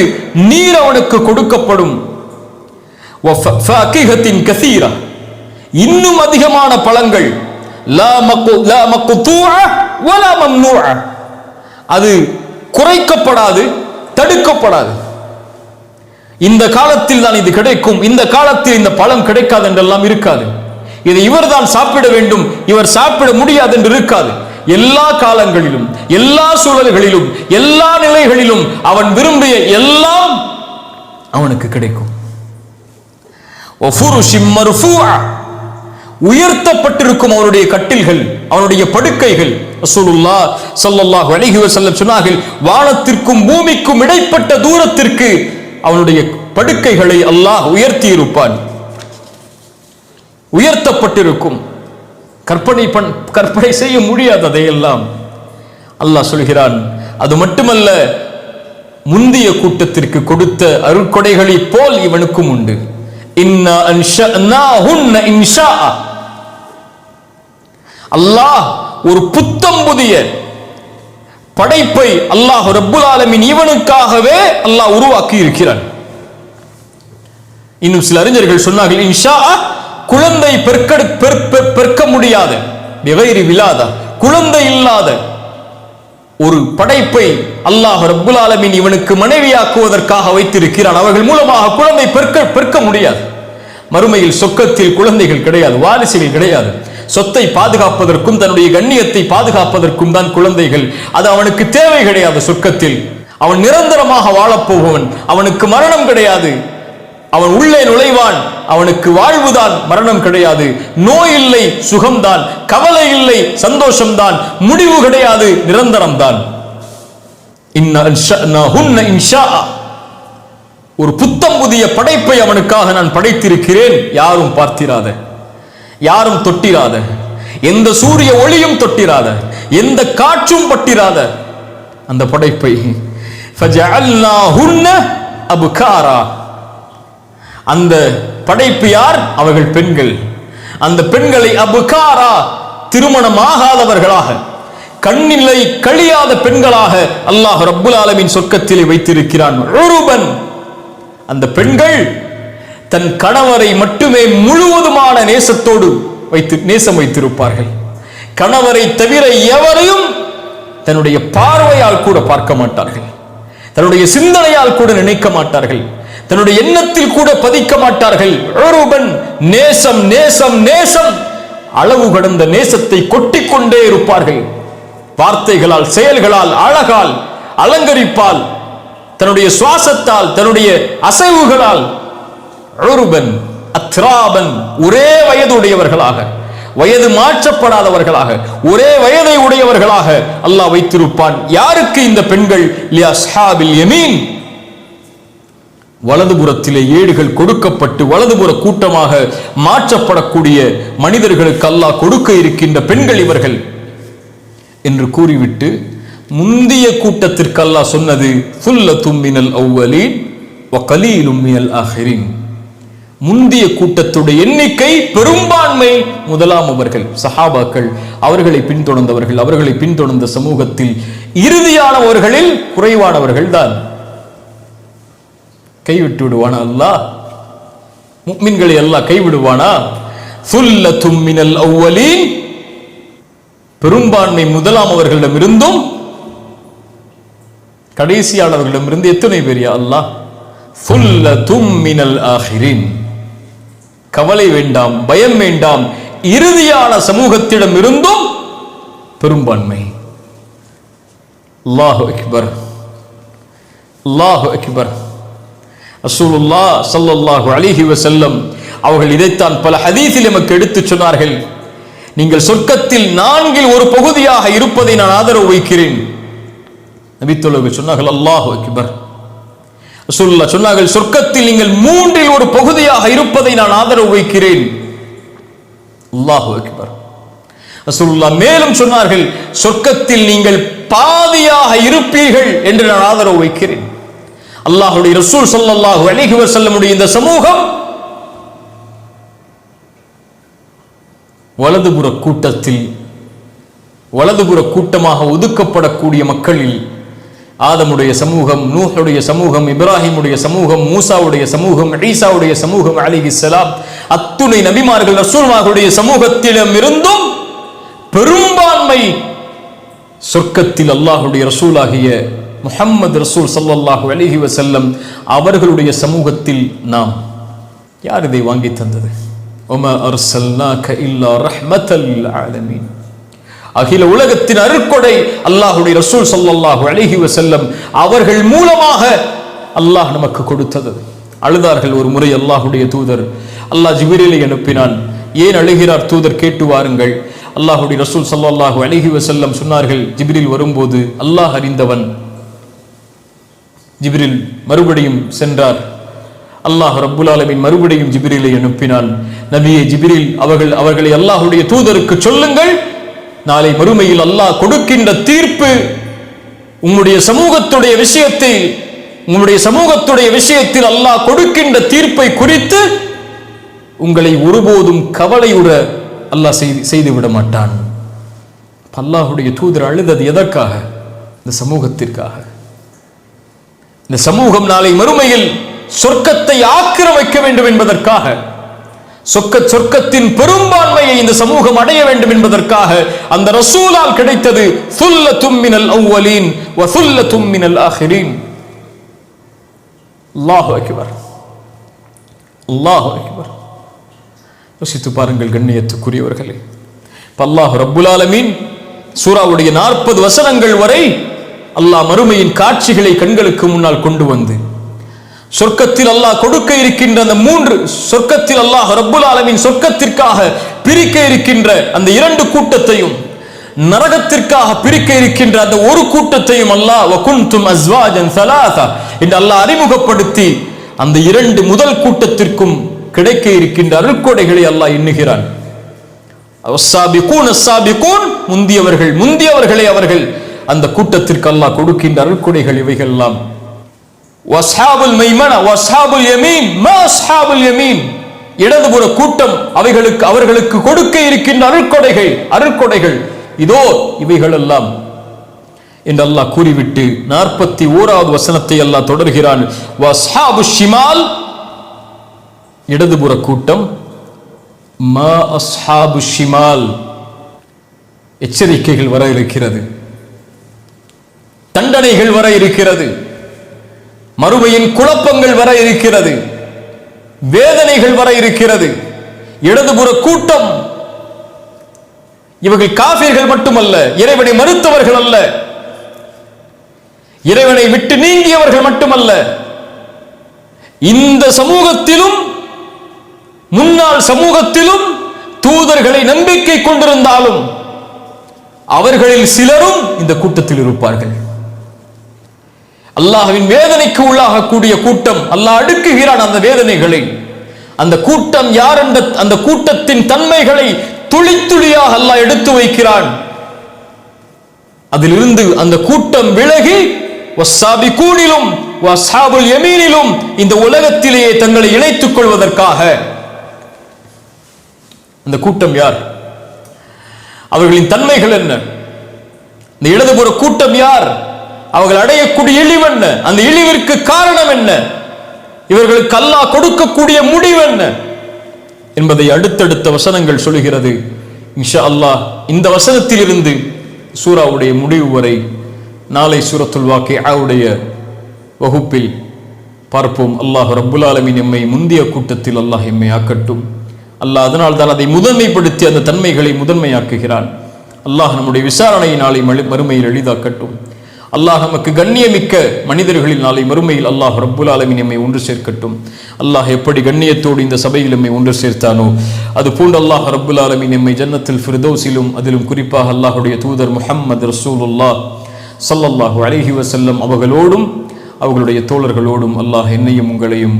Speaker 1: நீர் அவனுக்கு கொடுக்கப்படும். வஃபாகிஹத்தின் கஸீரா, இன்னும் அதிகமான பழங்கள். லா மக்தூஅ வலா மம்னூஅ, அது குறைக்கப்படாது, தடுக்கப்படாது. இந்த காலத்தில் தான் இது கிடைக்கும், இந்த காலத்தில் இந்த பழம் கிடைக்காது என்றெல்லாம் இருக்காது. இதை இவர் தான் சாப்பிட வேண்டும், இவர் சாப்பிட முடியாது என்று இருக்காது. எல்லா காலங்களிலும், எல்லா சூழல்களிலும், எல்லா நிலைகளிலும் அவன் விரும்பிய எல்லாம் அவனுக்கு கிடைக்கும். உயர்த்தப்பட்டிருக்கும் அவனுடைய கட்டில்கள், அவனுடைய படுக்கைகள். ரசூலுல்லாஹ் ஸல்லல்லாஹு அலைஹி வஸல்லம் சொன்னார்கள், வானத்திற்கும் பூமிக்கும் இடைப்பட்ட தூரத்திற்கு அவனுடைய படுக்கைகளை அல்லாஹ் உயர்த்தி இருப்பான். உயர்த்தப்பட்டிருக்கும். கற்பனை செய்ய முடியாததையெல்லாம் அல்லாஹ் சொல்கிறான். அது மட்டுமல்ல, முந்திய கூட்டத்திற்கு கொடுத்த அருட்கொடைகளை போல் இவனுக்கும் உண்டு. இன்னா அன்ஷஅனாஹுன்ன இன்ஷாஅ, அல்லாஹ் ஒரு புத்தம் புதிய படைப்பை அல்லாஹ் ரப்புல் ஆலமீன் இவனுக்காகவே அல்லாஹ் உருவாக்கி இருக்கிறான். இன்னும் சில அறிஞர்கள் சொன்னார்கள், இன்ஷாஅ குழந்தை பெருக்க முடியாத, பிகைரி விலாதா, குழந்தை இல்லாத ஒரு படைப்பை அல்லாஹ் ரப்புல் ஆலமீன் இவனுக்கு மனைவியாக்குவதற்காக வைத்திருக்கிறான். அவர்கள் மூலமாக குழந்தை பெருக்க முடியாது. மறுமையில் சொர்க்கத்தில் குழந்தைகள் கிடையாது, வாரிசுகள் கிடையாது. சொத்தை பாதுகாப்பதற்கும் தன்னுடைய கண்ணியத்தை பாதுகாப்பதற்கும் தான் குழந்தைகள். அது அவனுக்கு தேவை கிடையாது. சொர்க்கத்தில் அவன் நிரந்தரமாக வாழப்போபவன், அவனுக்கு மரணம் கிடையாது. அவன் உள்ளே நுழைவான், அவனுக்கு வாழ்வுதான், மரணம் கிடையாது. நோய் இல்லை, சுகம்தான். கவலை இல்லை, சந்தோஷம்தான். முடிவு கிடையாது, நிரந்தரம் தான். ஒரு புத்தம் புதிய படைப்பை அவனுக்காக நான் படைத்திருக்கிறேன். யாரும் பார்த்திராத, யாரும் தொட்டிராத, எந்த சூரிய ஒளியும் தொட்டிராத, எந்த காற்றும் பட்டிராத அந்த படைப்பை. ஃபஜஅல்நாஹுன்ன அப்காரா, அந்த படைப்பு யார்? அவர்கள் பெண்கள். அந்த பெண்களை அப்காரா, திருமணமாகாதவர்களாக, கண்ணிலை கழியாத பெண்களாக அல்லாஹ் ரப்புல் ஆலமீன் சொர்க்கத்திலே வைத்திருக்கிறான். உருபன், அந்த பெண்கள் தன் கணவரை மட்டுமே முழுவதுமான நேசத்தோடு நேசம் வைத்திருப்பார்கள். கணவரை தவிர எவரையும் தன்னுடைய பார்வையால் கூட பார்க்க மாட்டார்கள், தன்னுடைய சிந்தனையால் கூட நினைக்க மாட்டார்கள். தன்னுடைய எண்ணத்தில் கூட பதிக்க மாட்டார்கள். உருபன், நேசம் நேசம் நேசம், அளவு கடந்த நேசத்தை கொட்டிக்கொண்டே இருப்பார்கள். வார்த்தைகளால், செயல்களால், அழகால், அலங்கரிப்பால், தன்னுடைய சுவாசத்தால், தன்னுடைய அசைவுகளால் உருபன் அத்ராபன், ஒரே வயது உடையவர்களாக, வயது மாற்றப்படாதவர்களாக, ஒரே வயதை உடையவர்களாக அல்லாஹ் வைத்திருப்பான். யாருக்கு? இந்த பெண்கள். லிஅஸ்ஹாபில் யமீன், வலதுபுறத்திலே ஏடுகள் கொடுக்கப்பட்டு வலதுபுற கூட்டமாக மாற்றப்படக்கூடிய மனிதர்களுக்கு அல்லாஹ் கொடுக்க இருக்கின்ற பெண்கள் இவர்கள் என்று கூறிவிட்டு முந்திய கூட்டத்திற்கு அல்லாஹ் சொன்னது சுல்லத்தும் மினல் அவ்வலீன் வ கலீலும் மினல் ஆஹிரீன். முந்திய கூட்டத்துடைய எண்ணிக்கை பெரும்பான்மை முதலாம் அவர்கள் சஹாபாக்கள், அவர்களை பின்தொடர்ந்தவர்கள், அவர்களை பின்தொடர்ந்த சமூகத்தில் இறுதியானவர்களில் குறைவானவர்கள் தான். கைவிட்டு விடுவானா அல்லாஹ்? முஃமின்களை அல்லாஹ் கைவிடுவானா? சுல்லத்தும் மினல் அவ்வலீன், பெரும்பான்மை முதலாம் அவர்களிடமிருந்தும் கடைசியானவர்களிடமிருந்து எத்தனை பேர் யா அல்லாஹ்? சுல்லத்தும் மினல் ஆஹிரீன். கவலை வேண்டாம், பயம் வேண்டாம், இறுதியான சமூகத்திடம் இருந்தும் பெரும்பான்மை. அல்லாஹு அக்பர், அல்லாஹு அக்பர். ரசூலுல்லாஹ் ஸல்லல்லாஹு அலைஹி வஸல்லம் அவர்கள் இதைத்தான் பல ஹதீஸில் நமக்கு எடுத்துச் சொன்னார்கள். நீங்கள் சொர்க்கத்தில் 4இல் ஒரு பகுதியாக இருப்பதை நான் ஆதரவு வைக்கிறேன். நபித்தோழர்கள் சொன்னார்கள் அல்லாஹு அக்பர். ரசூலுல்லாஹ் சொன்னார்கள் சொர்க்கத்தில் நீங்கள் 3இல் ஒரு பகுதியாக இருப்பதை நான் ஆதரவு வைக்கிறேன். அல்லாஹு அக்பர். ரசூலுல்லாஹ் மேலும் சொன்னார்கள் சொர்க்கத்தில் நீங்கள் பாதியாக இருப்பீர்கள் என்று நான் ஆதரவு வைக்கிறேன். அல்லாஹ்வுடைய ரசூல் ஸல்லல்லாஹு அலைஹி வஸல்லமுடைய இந்த சமூகம் வலதுபுற கூட்டத்தில், வலதுபுற கூட்டமாக ஒதுக்கப்படக்கூடிய மக்களில் ஆதமுடைய சமூகம், நூஹுடைய சமூகம், இப்ராஹிமுடைய சமூகம், மூசாவுடைய சமூகம், ஈசாவுடைய சமூகம் அலைஹிஸ்ஸலாம், அத்துணை நபிமார்கள் ரசூலுல்லாஹுடைய சமூகத்திடம் இருந்தும் பெரும்பான்மை சொர்க்கத்தில் அல்லாஹ்வுடைய ரசூலாகிய முஹம்மது ரசூல் ஸல்லல்லாஹு அலைஹி வஸல்லம் அவர்களுடைய சமூகத்தில் நாம். யார் இதை வாங்கி தந்தது? வமா அர்ஸல்னாக இல்லா ரஹ்மத்தல் லில் ஆலமீன். அகில உலகத்தின் அருட்கொடை அல்லாஹ்வுடைய ரசூல் ஸல்லல்லாஹு அலைஹி வஸல்லம் அவர்கள் மூலமாக அல்லாஹ் நமக்கு கொடுத்தது. அழுதார்கள் ஒரு முறை அல்லாஹ்வுடைய தூதர். அல்லாஹ் ஜிப்ரீலை அனுப்பினான். ஏன் அழுகிறார் தூதர், கேட்டு வாருங்கள். அல்லாஹ்வுடைய ரசூல் ஸல்லல்லாஹு அலைஹி வஸல்லம் சொன்னார்கள், ஜிப்ரீல் வரும்போது அல்லாஹ் அறிந்தவன். ஜிப்ரீல் மறுபடியும் சென்றார். அல்லாஹ் ரப்புல் ஆலமீன் மறுபடியும் ஜிப்ரீலை அனுப்பினான். நபியே ஜிப்ரீல் அவர்களை அல்லாஹ்வுடைய தூதருக்கு சொல்லுங்கள், நாளை மறுமையில் அல்லாஹ் கொடுக்கின்ற தீர்ப்பு உங்களுடைய சமூகத்துடைய விஷயத்தில் அல்லாஹ் கொடுக்கின்ற தீர்ப்பை குறித்து உங்களை ஒருபோதும் கவலையுற அல்லாஹ் செய்து விட மாட்டான். அல்லாஹ்வுடைய தூதர் அழுதது எதற்காக? இந்த சமூகத்திற்காக. இந்த சமூகம் நாளை மறுமையில் சொர்க்கத்தை ஆக்கிரமிக்க வேண்டும் என்பதற்காக, சொர்க்கத்தின் பெரும்பான்மையை இந்த சமூகம் அடைய வேண்டும் என்பதற்காக அந்த ரசூலால் கிடைத்தது சுல்லத்தும் மினல் அவ்வலீன் வ சுல்லத்தும் மினல் ஆஹிரீன். அல்லாஹு அக்பர், அல்லாஹு அக்பர். யோசித்து பாருங்கள் கண்ணியத்துக்குரியவர்களே. அல்லாஹ் ரப்புல் ஆலமீன் சூராவுடைய 40 வசனங்கள் வரை அல்லாஹ் மறுமையின் காட்சிகளை கண்களுக்கு முன்னால் கொண்டு வந்து சொர்க்கத்தில் அல்லாஹ் கொடுக்க இருக்கின்ற அந்த 3 சொர்க்கத்தில் அல்லாஹ் ரப்புல் ஆலமீன் சொர்க்கத்திற்காக பிரிக்க இருக்கின்ற அந்த 2 கூட்டத்தையும், நரகத்திற்காக பிரிக்க இருக்கின்ற அந்த ஒரு கூட்டத்தையும் அல்லாஹ் வகுந்தும் அஸ்வாஜன் ஸலாஸா என்று அல்லாஹ் அறிமுகப்படுத்தி அந்த 2 முதல் கூட்டத்திற்கும் கிடைக்க இருக்கின்ற அருட்கொடைகளை அல்லாஹ் எண்ணுகிறான். முந்தியவர்களே அவர்கள் அந்த கூட்டத்திற்கு அல்லாஹ் கொடுக்கின்ற அருட்கொடைகள் இவைகள் எல்லாம். வஸ்ஹாபுல் மைமனா வஸ்ஹாபுல் யமீன் மா அஸ்ஹாபுல் யமீன், இடதுபுற கூட்டம் அவர்களுக்கு கொடுக்க இருக்கின்ற அருட்கொடைகள் இதோ இவைகள் எல்லாம் என்று அல்லாஹ் கூறிவிட்டு 41வது வசனத்தை அல்லாஹ் தொடர்கிறான். வஸ்ஹாபுஷ் ஷிமால், இடதுபுற கூட்டம், மா அஸ்ஹாபுஷ் ஷிமால், எச்சரிக்கைகள் வர இருக்கிறது, தண்டனைகள் வர இருக்கிறது. மறுமையின் குழப்பங்கள் வர இருக்கிறது, வேதனைகள் வர இருக்கிறது. இடதுபுற கூட்டம் இவர்கள் காஃபிர்கள் மட்டுமல்ல, இறைவனை மறுத்தவர்கள் அல்ல, இறைவனை விட்டு நீங்கியவர்கள் மட்டுமல்ல, இந்த சமூகத்திலும் முன்னாள் சமூகத்திலும் தூதர்களை நம்பிக்கை கொண்டிருந்தாலும் அவர்களில் சிலரும் இந்த கூட்டத்தில் இருப்பார்கள். அல்லாஹ்வின் வேதனைக்கு உள்ளாகக்கூடிய கூட்டம். அல்லாஹ் அடுக்குகிறான் அந்த வேதனைகளை. அந்த கூட்டம் யார்? அந்த கூட்டத்தின் தன்மைகளை துளி துளியாக அல்லாஹ் எடுத்து வைக்கிறான். அதிலிருந்து அந்த கூட்டம் விலகி வஸ்ஸாபிகூனிலும் வஸ்ஹாபுல் யமீனிலும் இந்த உலகத்திலேயே தங்களை இணைத்துக் கொள்வதற்காக அந்த கூட்டம் யார்? அவர்களின் தன்மைகள் என்ன? இந்த இடதுபுற கூட்டம் யார்? அவர்கள் அடையக்கூடிய இழிவு என்ன? அந்த இழிவிற்கு காரணம் என்ன? இவர்களுக்கு அல்லாஹ் கொடுக்கக்கூடிய முடிவு என்ன என்பதை அடுத்தடுத்த வசனங்கள் சொல்கிறது. இன்ஷா அல்லாஹ் இந்த வசனத்திலிருந்து சூராவுடைய முடிவு வரை நாளை சூரத்துல் வாக்கிஆவுடைய வகுப்பில் பார்ப்போம். அல்லாஹ் ரப்புல் ஆலமீன் எம்மை முந்திய கூட்டத்தில் அல்லாஹ் எம்மை ஆக்கட்டும். அல்லாஹ் அதனால் தான் அதை முதன்மைப்படுத்தி அந்த தன்மைகளை முதன்மையாக்குகிறான். அல்லாஹ் நம்முடைய விசாரணையை நாளை மறுமையில் எளிதாக்கட்டும். அல்லாஹ் நமக்கு கண்ணியமிக்க மனிதர்களில் நாளை மறுமையில் அல்லாஹ் ரப்புல் ஆலமீன் எம்மை ஒன்று சேர்க்கட்டும். அல்லாஹ் எப்படி கண்ணியத்தோடு இந்த சபையில் எம்மை ஒன்று சேர்த்தானோ அது போன்று அல்லாஹ் ரப்புல் ஆலமீன் எம்மை ஜன்னத்துல் ஃபிர்தௌஸிலும் அதிலும் குறிப்பாக அல்லாஹுடைய தூதர் முஹம்மது ரசூலுல்லாஹ் ஸல்லல்லாஹு அலைஹி வஸல்லம் அவர்களோடும் அவர்களுடைய தோழர்களோடும் அல்லாஹ் என்னையும் உங்களையும்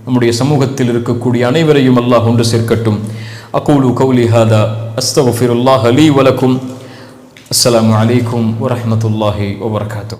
Speaker 1: நம்முடைய சமூகத்தில் இருக்கக்கூடிய அனைவரையும் அல்லாஹ் ஒன்று சேர்க்கட்டும். அகூலு கௌலி ஹாதா அஸ்தக்ஃபிருல்லாஹ லீ வலக்கும். அஸ்ஸலாமு அலைக்கும் வரஹ்மத்துல்லாஹி வபரகாத்துஹு.